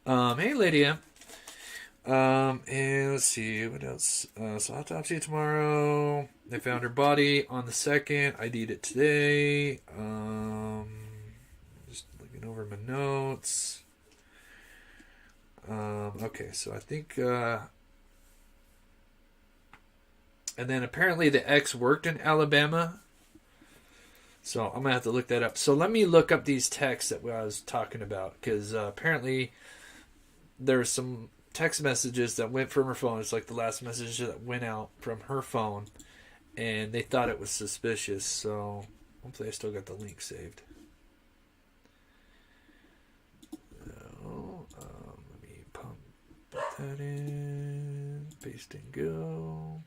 Speaker 1: Hey Lydia. And let's see, what else? So autopsy tomorrow. They found her body on the 2nd. ID'd it today. Just looking over my notes. Okay, so I think, and then apparently the ex worked in Alabama. So I'm going to have to look that up. So let me look up these texts that I was talking about, because apparently there's some text messages that went from her phone. It's like the last message that went out from her phone, and they thought it was suspicious. So hopefully I still got the link saved. So, let me put that in, paste and go.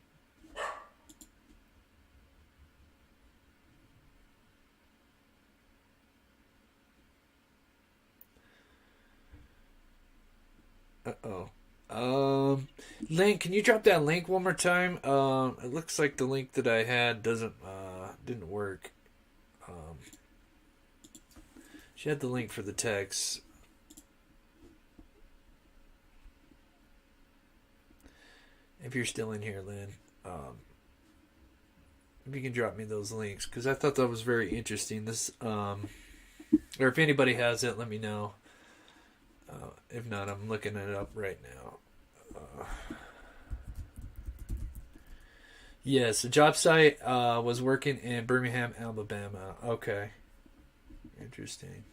Speaker 1: Link, can you drop that link one more time? It looks like the link that I had didn't work. She had the link for the text. If you're still in here, Lynn, if you can drop me those links, because I thought that was very interesting. This, or if anybody has it, let me know. If not, I'm looking it up right now. Yes, the job site was working in Birmingham, Alabama. Okay. Interesting.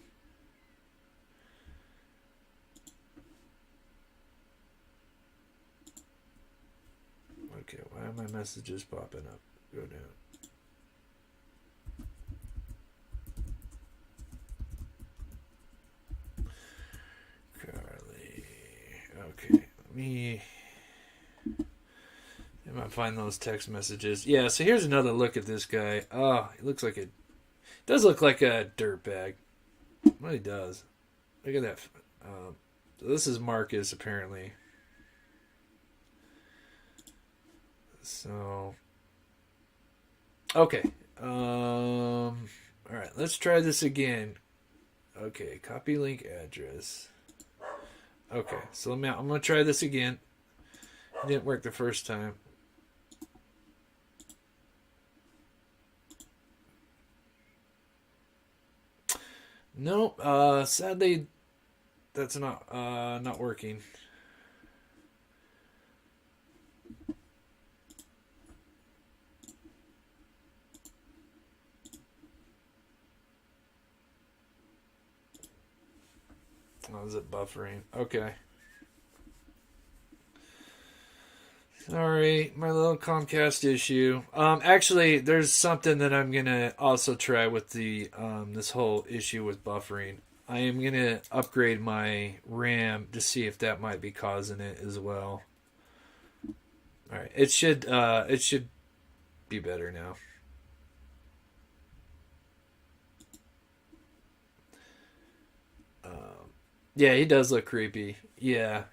Speaker 1: Okay, why are my messages popping up? Go down. Okay, let me find those text messages. Yeah, so here's another look at this guy. Oh, he looks like does look like a dirtbag. Well, he does. Look at that. So this is Marcus, apparently. So, okay. All right, let's try this again. Okay, copy link address. Okay, so I'm going to try this again. It didn't work the first time. No, sadly, that's not working. Oh, is it buffering? Okay. Sorry, my little Comcast issue. Actually, there's something that I'm gonna also try with the this whole issue with buffering. I am gonna upgrade my RAM to see if that might be causing it as well. All right, it should be better now. Yeah, he does look creepy. Yeah.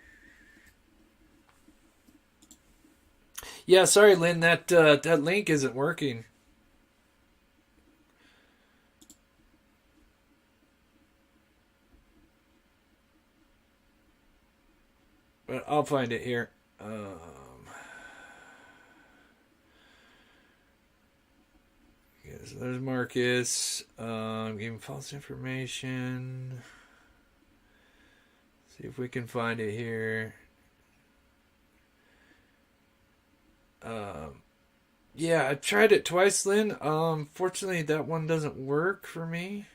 Speaker 1: Yeah, sorry, Lynn. That link isn't working. But I'll find it here. So there's Marcus. Giving false information. See if we can find it here. Yeah, I tried it twice, Lynn. Fortunately, that one doesn't work for me.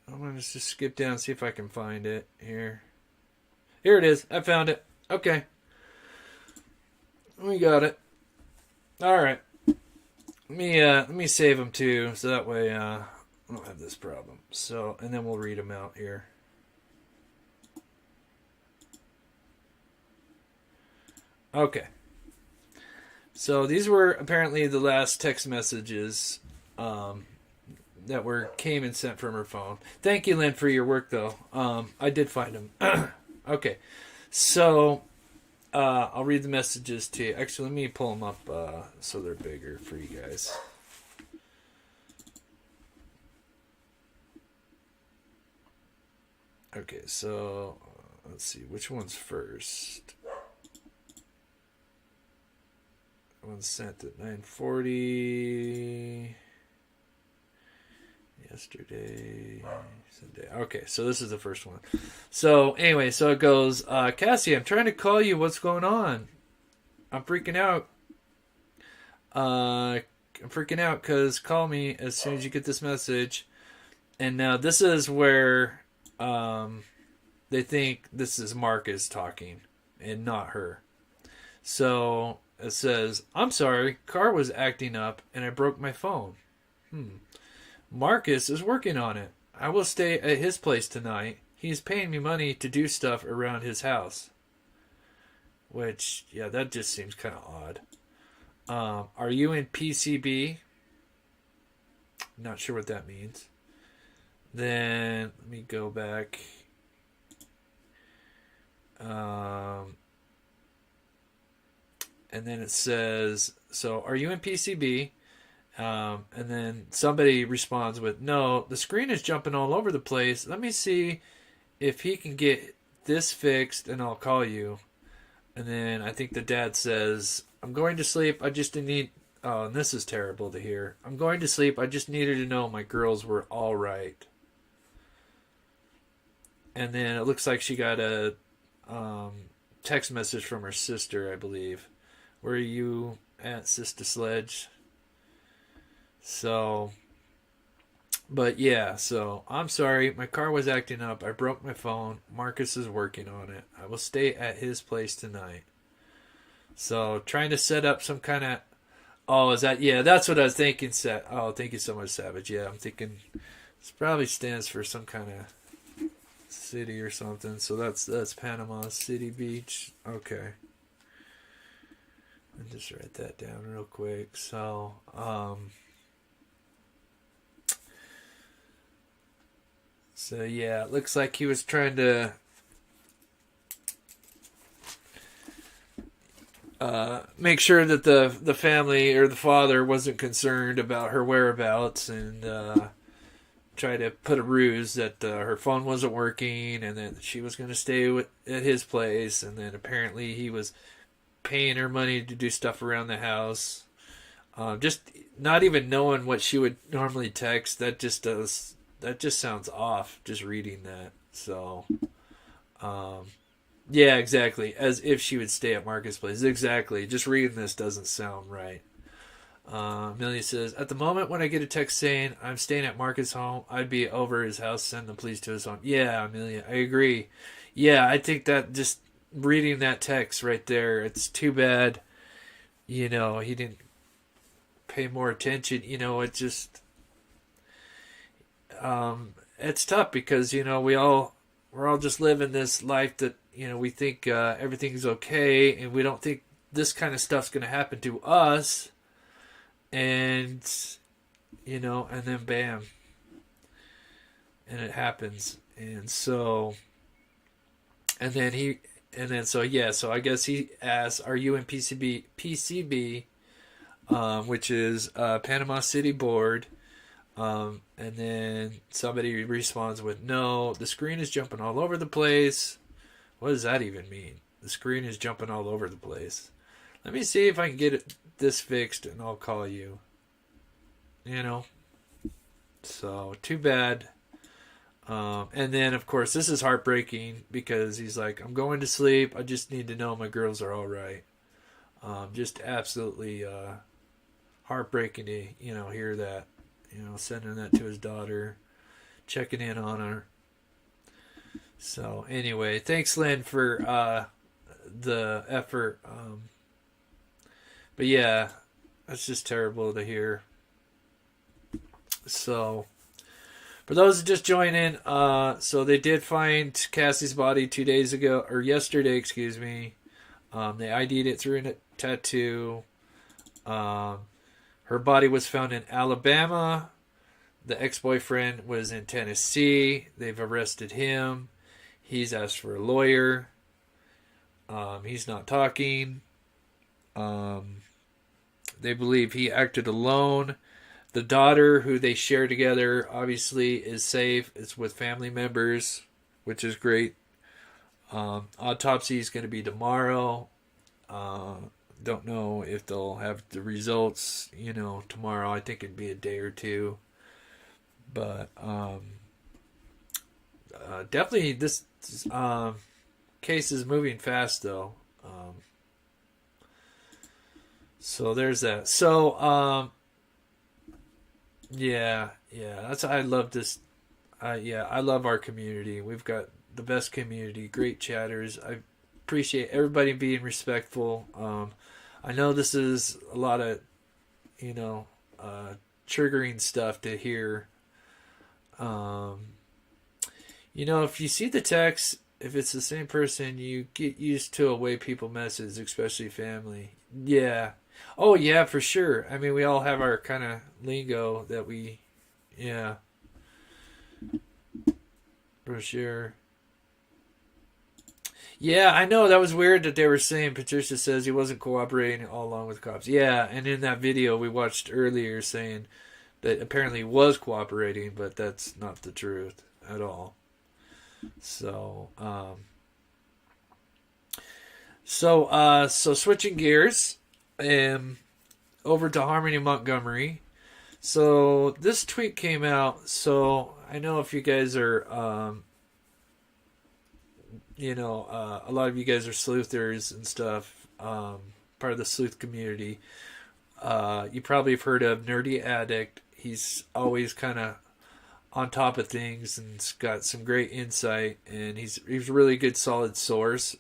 Speaker 1: I'm going to just skip down and see if I can find it here. Here it is. I found it. Okay. We got it. All right. Let me save them too, so that way I don't have this problem. So, and then we'll read them out here. Okay. So these were apparently the last text messages that came and sent from her phone. Thank you, Lynn, for your work, though. I did find them. Okay. So I'll read the messages to you. Actually, let me pull them up so they're bigger for you guys. Okay, so let's see. Which one's first? One sent at 9:40 yesterday. Sunday. Okay, so this is the first one. So anyway, so it goes, Cassie, I'm trying to call you. What's going on? I'm freaking out. Because call me as soon as you get this message. And now this is where they think this is Marcus talking and not her. So it says, I'm sorry, car was acting up and I broke my phone. Marcus is working on it. I will stay at his place tonight. He's paying me money to do stuff around his house. Which, yeah, that just seems kind of odd. Are you in PCB? Not sure what that means. Then, let me go back. And then it says, so are you in PCB? And then somebody responds with, no, the screen is jumping all over the place. Let me see if he can get this fixed and I'll call you. And then I think the dad says, I'm going to sleep. I just need, oh, and this is terrible to hear. I'm going to sleep. I just needed to know my girls were all right. And then it looks like she got a text message from her sister, I believe. Where are you at, Sister Sledge? So, but yeah, so I'm sorry. My car was acting up. I broke my phone. Marcus is working on it. I will stay at his place tonight. So, trying to set up some kind of, oh, is that, yeah, that's what I was thinking. Oh, thank you so much, Savage. Yeah, I'm thinking this probably stands for some kind of city or something. So that's Panama City Beach. Okay. I'll just write that down real quick. So, so yeah, it looks like he was trying to make sure that the family or the father wasn't concerned about her whereabouts and try to put a ruse that her phone wasn't working and that she was going to stay at his place, and then apparently he was paying her money to do stuff around the house. Just not even knowing what she would normally text, that just sounds off, just reading that. So, yeah, exactly. As if she would stay at Marcus Place. Exactly. Just reading this doesn't sound right. Amelia says, at the moment when I get a text saying I'm staying at Marcus' home, I'd be over his house, send the police to his home. Yeah, Amelia, I agree. Yeah, I think that just reading that text right there, it's too bad, he didn't pay more attention. It just, it's tough because, we're all just living this life that, we think everything's okay, and we don't think this kind of stuff's going to happen to us. And, and then bam. And it happens. And so, so I guess he asks, are you in PCB, which is Panama City Board? And then somebody responds with, no, the screen is jumping all over the place. What does that even mean? The screen is jumping all over the place. Let me see if I can get this fixed and I'll call you. So too bad. And then of course this is heartbreaking because he's like, I'm going to sleep. I just need to know my girls are all right. Just absolutely heartbreaking to hear that. Sending that to his daughter, checking in on her. So anyway, thanks Lynn for the effort. But yeah, that's just terrible to hear. So, for those who just joined in, so they did find Cassie's body yesterday, excuse me. They ID'd it through a tattoo. Her body was found in Alabama. The ex-boyfriend was in Tennessee. They've arrested him. He's asked for a lawyer. He's not talking. They believe he acted alone. The daughter, who they share together, obviously is safe. It's with family members, which is great. Autopsy is going to be tomorrow. Don't know if they'll have the results, tomorrow. I think it'd be a day or two. But definitely this case is moving fast, though. So there's that. So, I love this. I love our community. We've got the best community, great chatters. I appreciate everybody being respectful. I know this is a lot of, triggering stuff to hear. If you see the text, if it's the same person, you get used to a way people message, especially family. Yeah. Oh, yeah, for sure. I mean, we all have our kind of lingo that for sure. Yeah, I know. That was weird that they were saying, Patricia says he wasn't cooperating all along with cops. Yeah, and in that video we watched earlier saying that apparently he was cooperating, but that's not the truth at all. So, so switching gears, over to Harmony Montgomery. So this tweet came out. So I know if you guys are, a lot of you guys are sleuthers and stuff, part of the sleuth community. You probably have heard of Nerdy Addict. He's always kind of on top of things and he's got some great insight, and he's a really good solid source.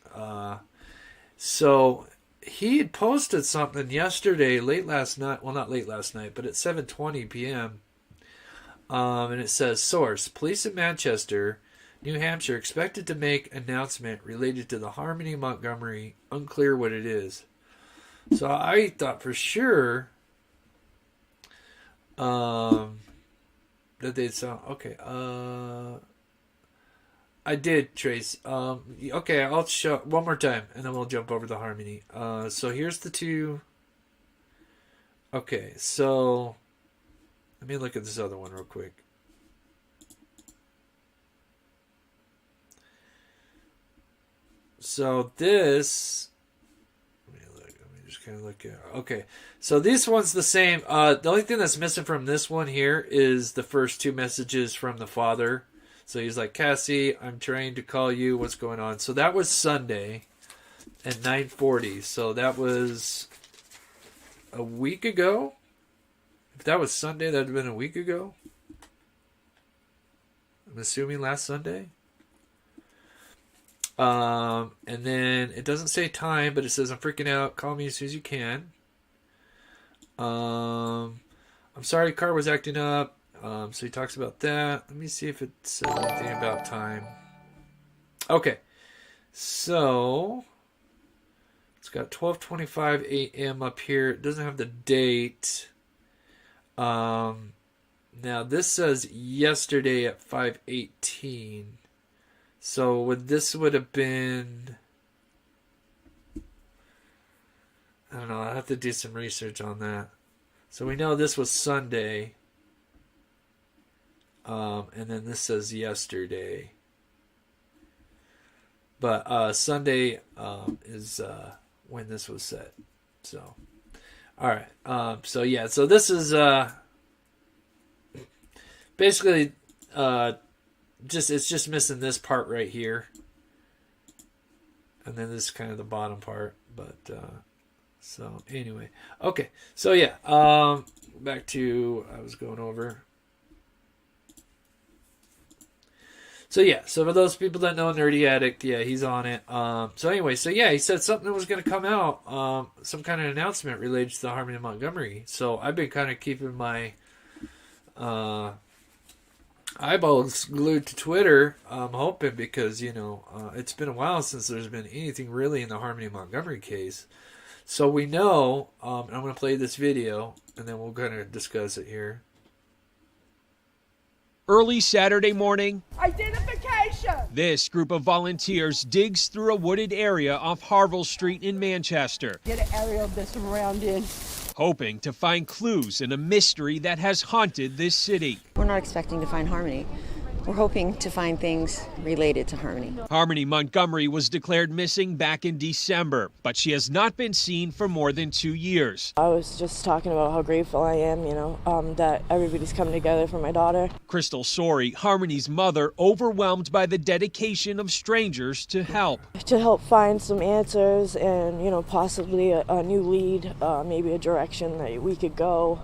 Speaker 1: So he had posted something yesterday, late last night. Well, not late last night, but at 7:20 p.m. And it says, source, police in Manchester, New Hampshire, expected to make announcement related to the Harmony Montgomery. Unclear what it is. So I thought for sure that they'd sound okay. I did, Trace. Okay, I'll show one more time, and then we'll jump over to Harmony. So here's the two. Okay, so let me look at this other one real quick. So this, let me just kind of looking. Okay, so this one's the same. The only thing that's missing from this one here is the first two messages from the father. So he's like, Cassie, I'm trying to call you. What's going on? So that was Sunday at 9:40. So that was a week ago. If that was Sunday, that would have been a week ago. I'm assuming last Sunday. And then it doesn't say time, but it says, I'm freaking out. Call me as soon as you can. I'm sorry, car was acting up. So he talks about that. Let me see if it says anything about time. Okay. So it's got 12:25 a.m. up here. It doesn't have the date. Now this says yesterday at 5:18. So this would have been, I don't know, I'll have to do some research on that. So we know this was Sunday. And then this says yesterday. But Sunday is when this was set. So, alright. So yeah, so this is basically it's just missing this part right here, and then this is kind of the bottom part. But so anyway, okay. So yeah, back to I was going over. So yeah, so for those people that know Nerdy Addict, yeah, he's on it. So anyway, so yeah, he said something was going to come out, some kind of announcement related to the Harmony Montgomery. So I've been kind of keeping my eyeballs glued to Twitter, hoping, because, you know, it's been a while since there's been anything really in the Harmony Montgomery case. So we know, and I'm going to play this video, and then we'll kind of discuss it here.
Speaker 14: Early Saturday morning,
Speaker 15: identification.
Speaker 14: This group of volunteers digs through a wooded area off Harville Street in Manchester.
Speaker 15: Get an area of the surrounding.
Speaker 14: Hoping to find clues in a mystery that has haunted this city.
Speaker 16: We're not expecting to find Harmony. We're hoping to find things related to Harmony.
Speaker 14: Harmony Montgomery was declared missing back in December, but she has not been seen for more than 2 years.
Speaker 17: I was just talking about how grateful I am, that everybody's coming together for my daughter.
Speaker 14: Crystal Sorey, Harmony's mother, overwhelmed by the dedication of strangers to help.
Speaker 17: To help find some answers and, possibly a new lead, maybe a direction that we could go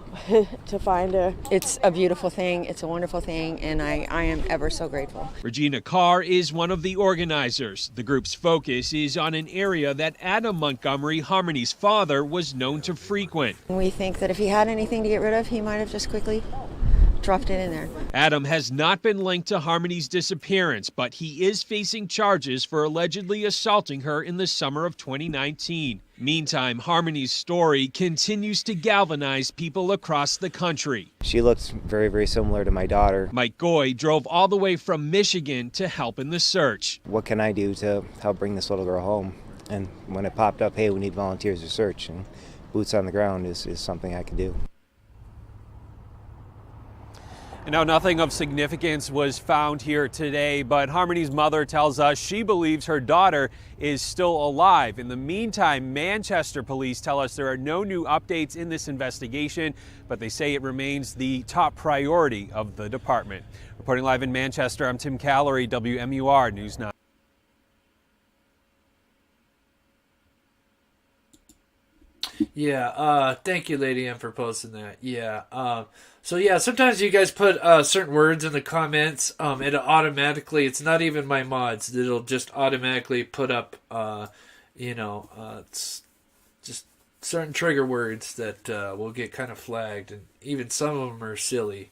Speaker 17: to find her.
Speaker 16: It's a beautiful thing. It's a wonderful thing, and I am ever so grateful.
Speaker 14: Regina Carr is one of the organizers. The group's focus is on an area that Adam Montgomery, Harmony's father, was known to frequent.
Speaker 16: We think that if he had anything to get rid of, he might have just quickly dropped it in there.
Speaker 14: Adam has not been linked to Harmony's disappearance, but he is facing charges for allegedly assaulting her in the summer of 2019. Meantime, Harmony's story continues to galvanize people across the country.
Speaker 18: She looks very, very similar to my daughter.
Speaker 14: Mike Goy drove all the way from Michigan to help in the search.
Speaker 18: What can I do to help bring this little girl home? And when it popped up, hey, we need volunteers to search, and boots on the ground is something I can do.
Speaker 14: Now, nothing of significance was found here today, but Harmony's mother tells us she believes her daughter is still alive. In the meantime, Manchester police tell us there are no new updates in this investigation, but they say it remains the top priority of the department. Reporting live in Manchester, I'm Tim Callery, WMUR News 9.
Speaker 1: Yeah, thank you, Lady M, for posting that. Yeah, so yeah, sometimes you guys put certain words in the comments, it automatically, it's not even my mods, it'll just automatically put up, it's just certain trigger words that will get kind of flagged, and even some of them are silly.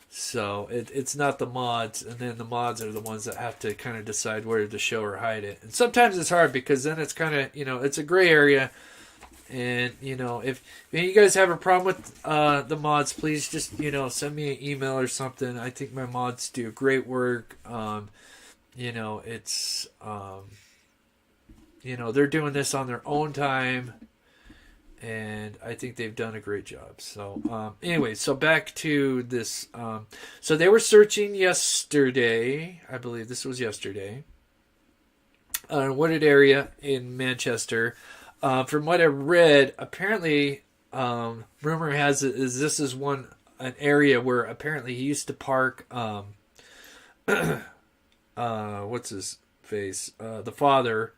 Speaker 1: So it's not the mods, and then the mods are the ones that have to kind of decide where to show or hide it. And sometimes it's hard because then it's kind of, it's a gray area. And, if you guys have a problem with the mods, please just, send me an email or something. I think my mods do great work. It's, they're doing this on their own time. And I think they've done a great job. So, anyway, so back to this. So they were searching yesterday. I believe this was yesterday. A wooded area in Manchester. from what I read, apparently, rumor has it is this is an area where apparently he used to park. What's his face? The father.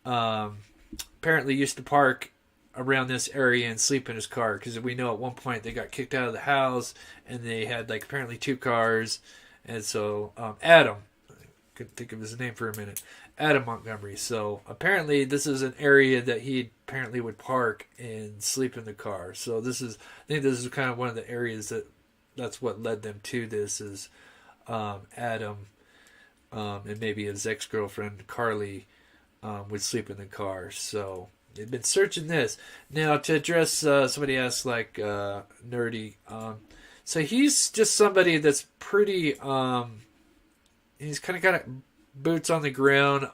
Speaker 1: Apparently used to park around this area and sleep in his car, because we know at one point they got kicked out of the house and they had like apparently 2 cars, and so Adam, I couldn't think of his name for a minute, Adam Montgomery. So apparently this is an area that he apparently would park and sleep in the car. So I think this is kind of one of the areas that's what led them to this is Adam and maybe his ex-girlfriend Carli would sleep in the car. So they've been searching this. Now, to address, somebody asked, like, Nerdy. So he's just somebody that's pretty, he's kind of got boots on the ground,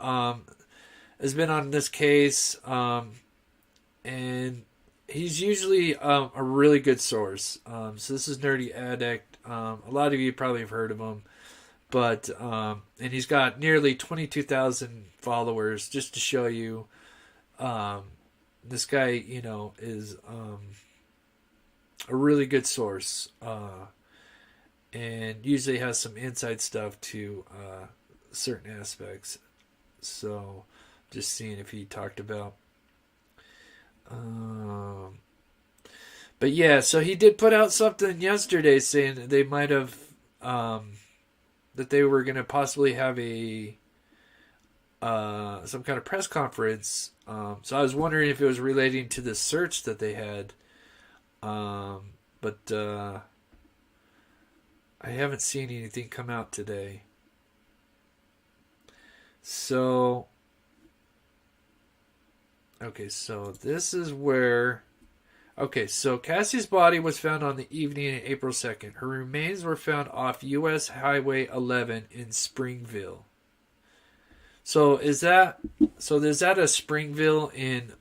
Speaker 1: has been on this case, and he's usually a really good source. So this is Nerdy Addict. A lot of you probably have heard of him. But, and he's got nearly 22,000 followers, just to show you, this guy, is, a really good source, and usually has some inside stuff to, certain aspects. So, just seeing if he talked about, but yeah, so he did put out something yesterday saying that they might have, that they were going to possibly have some kind of press conference. So I was wondering if it was relating to the search that they had. But I haven't seen anything come out today. So, okay, so this is where... Okay, so Cassie's body was found on the evening of April 2nd. Her remains were found off U.S. Highway 11 in Springville. So is that a Springville in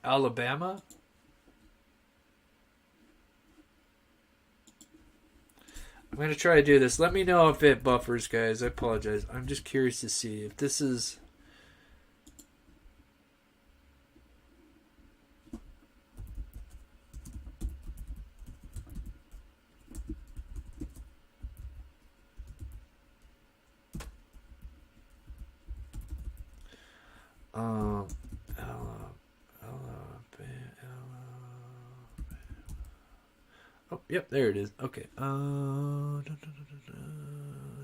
Speaker 1: Alabama? I'm going to try to do this. Let me know if it buffers, guys. I apologize. I'm just curious to see if this is... Oh, yep, there it is. Okay.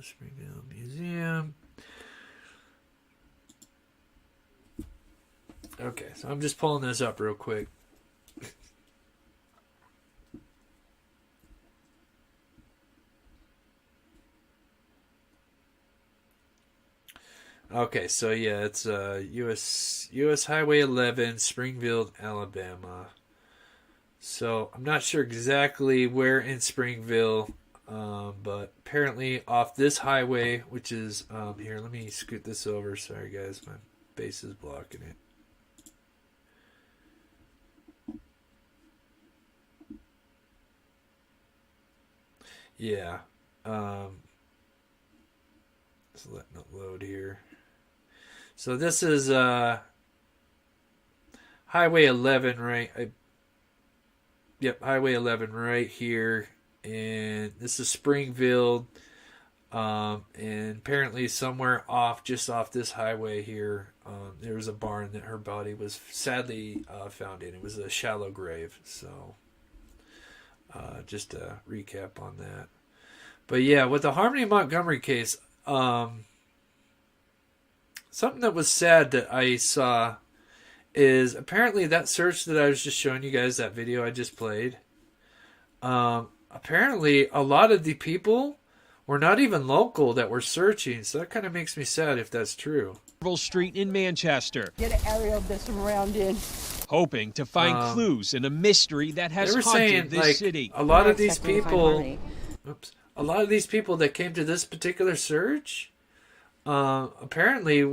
Speaker 1: Springfield Museum. Okay, so I'm just pulling this up real quick. Okay, so yeah, it's US Highway 11, Springfield, Alabama. So I'm not sure exactly where in Springville, but apparently off this highway, which is here. Let me scoot this over. Sorry, guys, my base is blocking it. Yeah. Just letting it load here. So this is Highway 11, right? Yep, Highway 11 right here. And this is Springfield. And apparently somewhere just off this highway here, there was a barn that her body was sadly found in. It was a shallow grave. So just a recap on that. But yeah, with the Harmony Montgomery case, something that was sad that I saw is apparently that search that I was just showing you guys, that video I just played, apparently a lot of the people were not even local that were searching, so that kind of makes me sad if that's true.
Speaker 14: Street in Manchester.
Speaker 15: Get an area of this surrounding.
Speaker 14: Hoping to find clues in a mystery that has
Speaker 1: they were
Speaker 14: haunted
Speaker 1: saying,
Speaker 14: this
Speaker 1: like,
Speaker 14: city.
Speaker 1: A lot of these people, a lot of these people that came to this particular search, apparently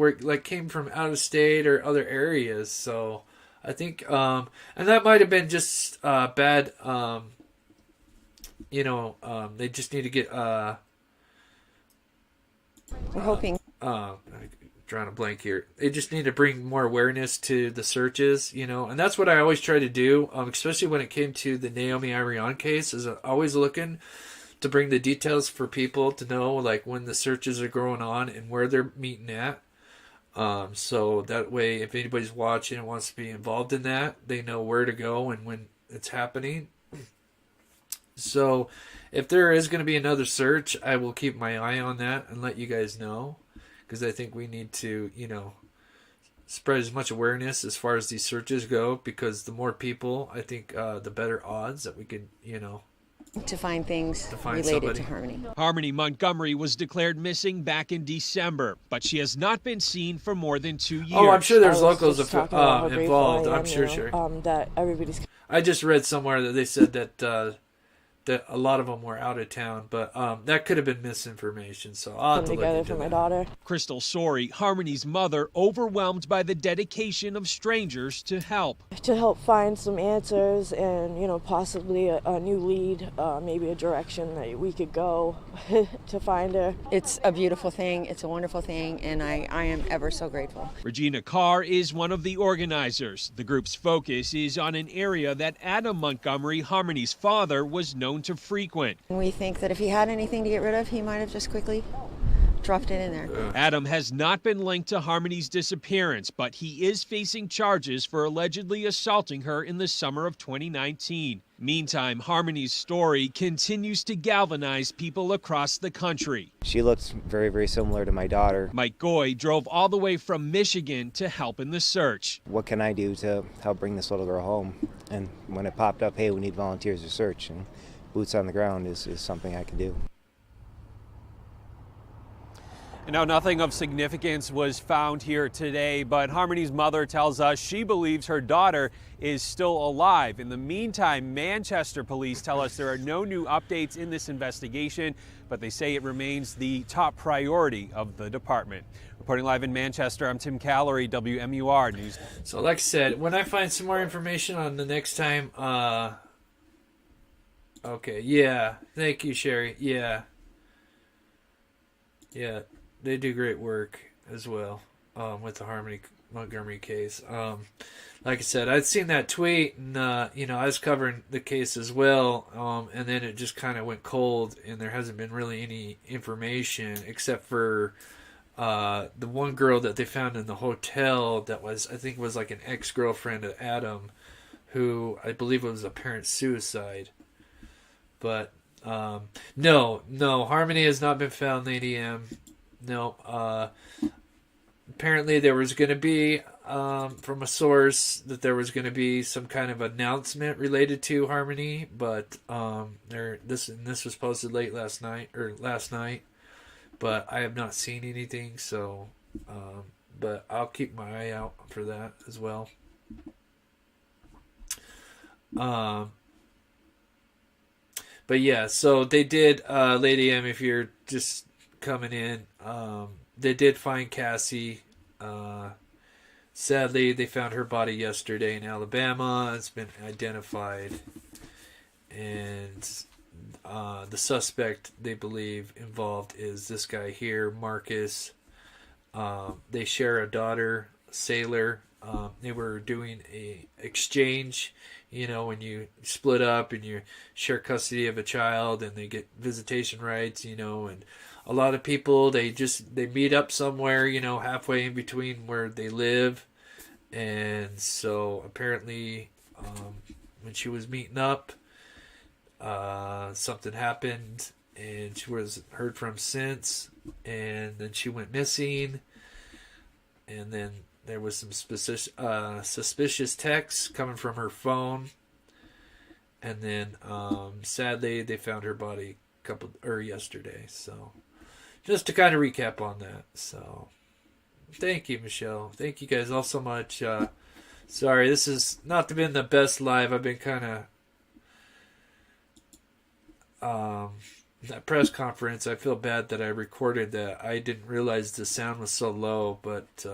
Speaker 1: came from out of state or other areas. So I think, and that might have been just bad. They just need to get.
Speaker 16: We're hoping.
Speaker 1: drawing a blank here. They just need to bring more awareness to the searches, and that's what I always try to do, especially when it came to the Naomi Irion case, is always looking to bring the details for people to know, like, when the searches are going on and where they're meeting at. So that way, if anybody's watching and wants to be involved in that, they know where to go and when it's happening. So if there is going to be another search, I will keep my eye on that and let you guys know, because I think we need to, spread as much awareness as far as these searches go, because the more people, I think, the better odds that we could,
Speaker 16: to find things related
Speaker 1: somebody.
Speaker 16: to Harmony.
Speaker 14: Harmony Montgomery was declared missing back in December, but she has not been seen for more than 2 years.
Speaker 1: Oh, I'm sure there's locals
Speaker 17: Talking about how grateful
Speaker 1: involved.
Speaker 17: I am,
Speaker 1: I'm sure.
Speaker 17: that everybody's.
Speaker 1: I just read somewhere that they said that that a lot of them were out of town, but that could have been misinformation. So I'll have to look
Speaker 17: together
Speaker 1: into
Speaker 17: for my
Speaker 1: that.
Speaker 17: daughter.
Speaker 14: Crystal Sorey, Harmony's mother, overwhelmed by the dedication of strangers to help.
Speaker 17: To help find some answers and, possibly a new lead, maybe a direction that we could go to find her.
Speaker 16: It's a beautiful thing. It's a wonderful thing, and I am ever so grateful.
Speaker 14: Regina Carr is one of the organizers. The group's focus is on an area that Adam Montgomery, Harmony's father, was known to frequent.
Speaker 16: We think that if he had anything to get rid of, he might have just quickly dropped it in there.
Speaker 14: Adam has not been linked to Harmony's disappearance, but he is facing charges for allegedly assaulting her in the summer of 2019. Meantime, Harmony's story continues to galvanize people across the country.
Speaker 18: She looks very, very similar to my daughter.
Speaker 14: Mike Goy drove all the way from Michigan to help in the search.
Speaker 18: What can I do to help bring this little girl home? And when it popped up, hey, we need volunteers to search, and boots on the ground is something I can do.
Speaker 14: And now, nothing of significance was found here today, but Harmony's mother tells us she believes her daughter is still alive. In the meantime, Manchester police tell us there are no new updates in this investigation, but they say it remains the top priority of the department. Reporting live in Manchester, I'm Tim Callery, WMUR News.
Speaker 1: So like I said, when I find some more information on the next time, okay, yeah, thank you, Sherry, yeah, they do great work as well with the Harmony Montgomery case. Like I said, I'd seen that tweet, and I was covering the case as well, and then it just kind of went cold, and there hasn't been really any information except for the one girl that they found in the hotel that I think was like an ex-girlfriend of Adam, who I believe it was apparent suicide. But no, Harmony has not been found in the ADM. No, apparently there was going to be, from a source, that there was going to be some kind of announcement related to Harmony, but this was posted late last night, but I have not seen anything, so, but I'll keep my eye out for that as well. But yeah, so they did, Lady M, if you're just coming in, they did find Cassie. Sadly, they found her body yesterday in Alabama. It's been identified, and the suspect they believe involved is this guy here, Marcus. They share a daughter, Sailor. They were doing a exchange, when you split up and you share custody of a child and they get visitation rights, and a lot of people, they meet up somewhere, halfway in between where they live. And so apparently, when she was meeting up, something happened and she was heard from since, and then she went missing, and then there was some suspicious texts coming from her phone, and then sadly they found her body yesterday. So just to kind of recap on that. So thank you, Michelle. Thank you guys all so much. Sorry, this has not been the best live. I've been kind of that press conference. I feel bad that I recorded that. I didn't realize the sound was so low, but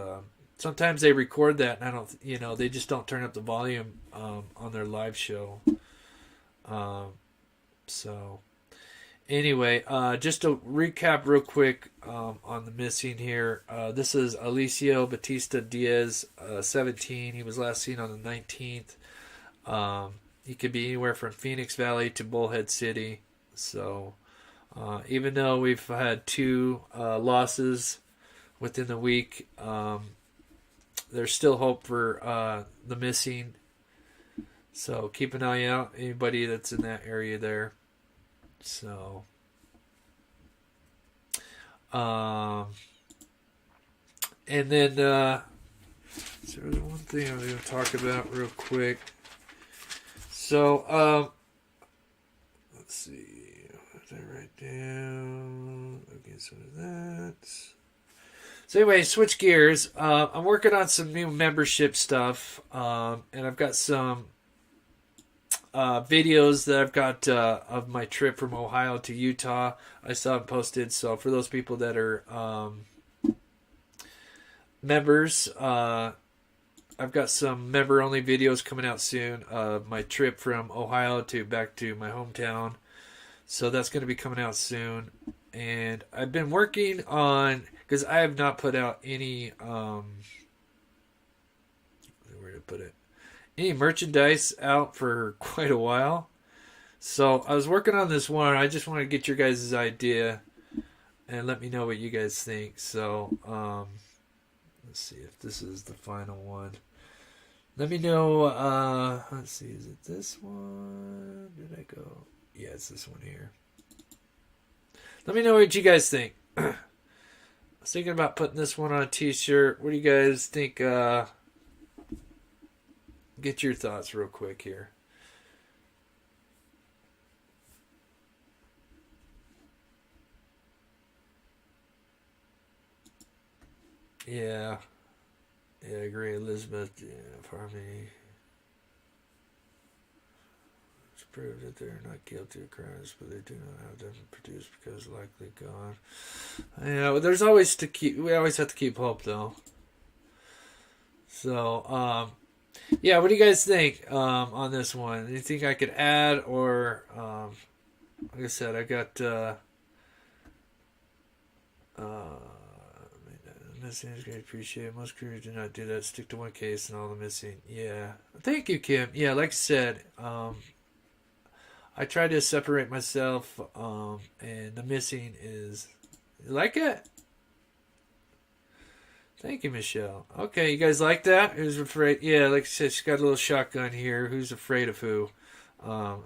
Speaker 1: sometimes they record that and I don't, they just don't turn up the volume on their live show. So Anyway, just to recap real quick on the missing here. This is Alicio Batista Diaz, 17. He was last seen on the 19th. He could be anywhere from Phoenix Valley to Bullhead City. So even though we've had 2 losses within the week, there's still hope for the missing. So keep an eye out, anybody that's in that area there. So, and then, so there's one thing I'm going to talk about real quick. So, let's see, what did I write down? Okay, so that. So anyway, switch gears. I'm working on some new membership stuff, and I've got some videos that I've got of my trip from Ohio to Utah. I saw it posted. So for those people that are members, I've got some member-only videos coming out soon of my trip from Ohio to back to my hometown. So that's going to be coming out soon. And I've been working on, because I have not put out any, where to put it? Any merchandise out for quite a while. So I was working on this one. I just want to get your guys' idea and let me know what you guys think. So let's see if this is the final one. Let me know. Let's see, is it this one? Did I go? Yeah, it's this one here. Let me know what you guys think. I was thinking about putting this one on a t-shirt. What do you guys think? Get your thoughts real quick here. Yeah. Yeah, I agree. Elizabeth, yeah, Harmony. It's proved that they're not guilty of crimes, but they do not have them produced because likely gone. Yeah, well, there's always we always have to keep hope, though. So, yeah, what do you guys think on this one? Anything I could add, or like I said, I got missing is great. Appreciate it. Most crews do not do that. Stick to one case and all the missing. Yeah, thank you, Kim. Yeah, like I said, I try to separate myself, and the missing is, you like it? Thank you, Michelle. Okay, you guys like that? Who's afraid? Yeah, like I said, she's got a little shotgun here. Who's afraid of who? I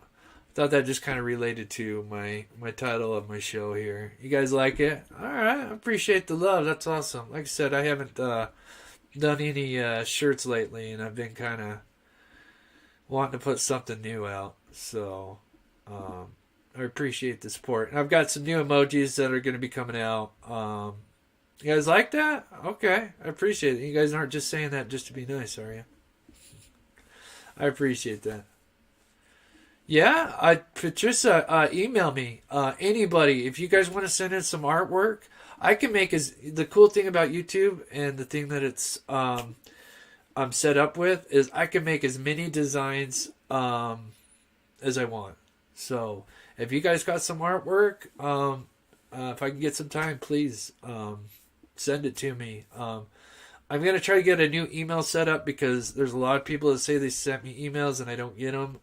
Speaker 1: thought that just kind of related to my title of my show here. You guys like it? All right, I appreciate the love. That's awesome. Like I said, I haven't done any shirts lately, and I've been kind of wanting to put something new out. So I appreciate the support. And I've got some new emojis that are going to be coming out. You guys like that? Okay, I appreciate it. You guys aren't just saying that just to be nice, are you? I appreciate that. Yeah, Patricia, email me. Anybody, if you guys want to send in some artwork, I can make the cool thing about YouTube and the thing that it's I'm set up with is I can make as many designs as I want. So if you guys got some artwork, if I can get some time, please send it to me. I'm going to try to get a new email set up because there's a lot of people that say they sent me emails and I don't get them.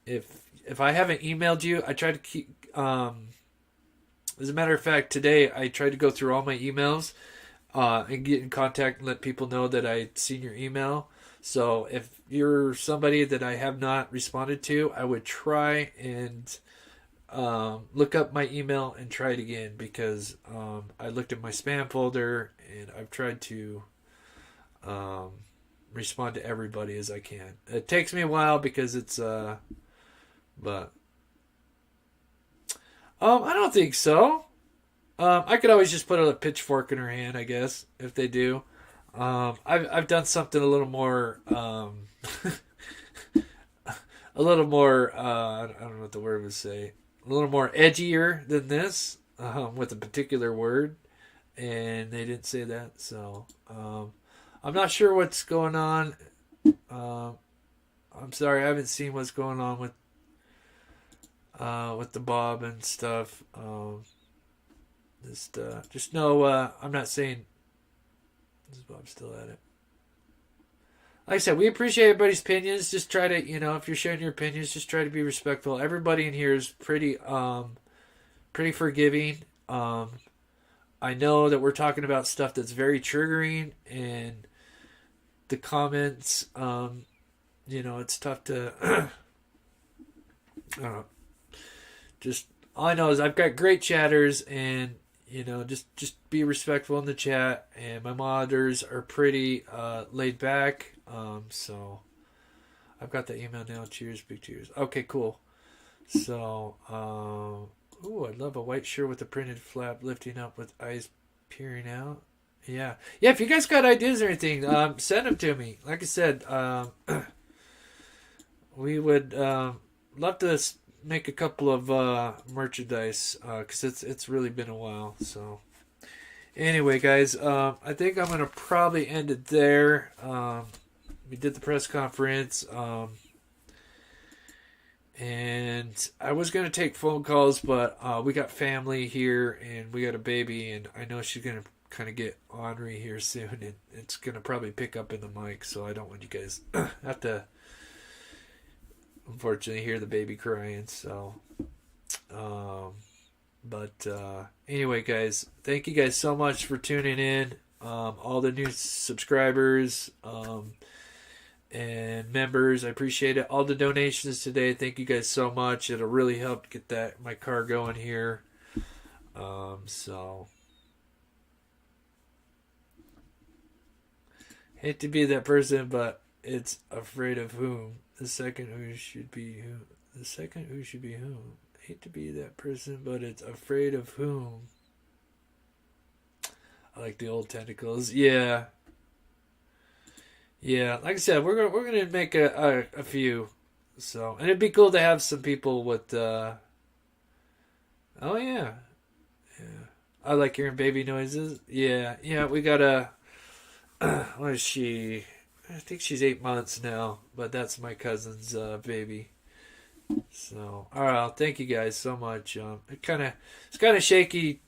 Speaker 1: If I haven't emailed you, I try to keep... as a matter of fact, today I tried to go through all my emails and get in contact and let people know that I'd seen your email. So if you're somebody that I have not responded to, I would try and look up my email and try it again because I looked at my spam folder and I've tried to respond to everybody as I can. It takes me a while because it's but I don't think so. I could always just put a pitchfork in her hand, I guess, if they do. I've done something a little more I don't know what the word would say. A little more edgier than this with a particular word, and they didn't say that, so I'm not sure what's going on. I'm sorry, I haven't seen what's going on with with the bob and stuff. Just know, I'm not saying this Bob's still at it. Like I said, we appreciate everybody's opinions. Just try to, if you're sharing your opinions, just try to be respectful. Everybody in here is pretty forgiving. I know that we're talking about stuff that's very triggering, and the comments, it's tough to, I don't know. Just, all I know is I've got great chatters, and, just be respectful in the chat, and my monitors are pretty laid back. So I've got the email now. Cheers, big cheers. Okay, cool. So, I'd love a white shirt with a printed flap lifting up with eyes peering out. Yeah. If you guys got ideas or anything, send them to me. Like I said, we would love to make a couple of merchandise, because it's really been a while. So anyway, guys, I think I'm gonna probably end it there. We did the press conference, and I was gonna take phone calls, but we got family here and we got a baby, and I know she's gonna kind of get ornery here soon, and it's gonna probably pick up in the mic, so I don't want you guys have to unfortunately hear the baby crying. So anyway, guys, thank you guys so much for tuning in, all the new subscribers and members. I appreciate it. All the donations today, thank you guys so much. It'll really help get my car going here. So hate to be that person, but it's afraid of whom. The second who should be who. The second who should be whom. Hate to be that person, but it's afraid of whom. I like the old tentacles. Yeah. Like I said, we're gonna make a few. So, and it'd be cool to have some people with. Oh yeah. I like hearing baby noises. Yeah. We got a. What is she? I think she's 8 months now, but that's my cousin's baby. So, all right, thank you guys so much. It's kind of shaky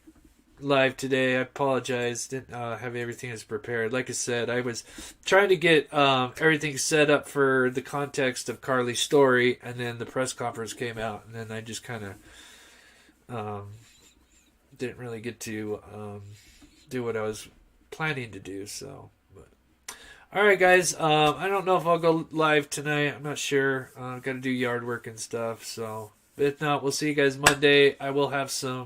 Speaker 1: live today. I apologize. Didn't have everything as prepared. Like I said, I was trying to get everything set up for the context of Carli's story, and then the press conference came out, and then I just kind of didn't really get to do what I was planning to do. So. All right, guys. I don't know if I'll go live tonight. I'm not sure. I've got to do yard work and stuff. So, but if not, we'll see you guys Monday. I will have some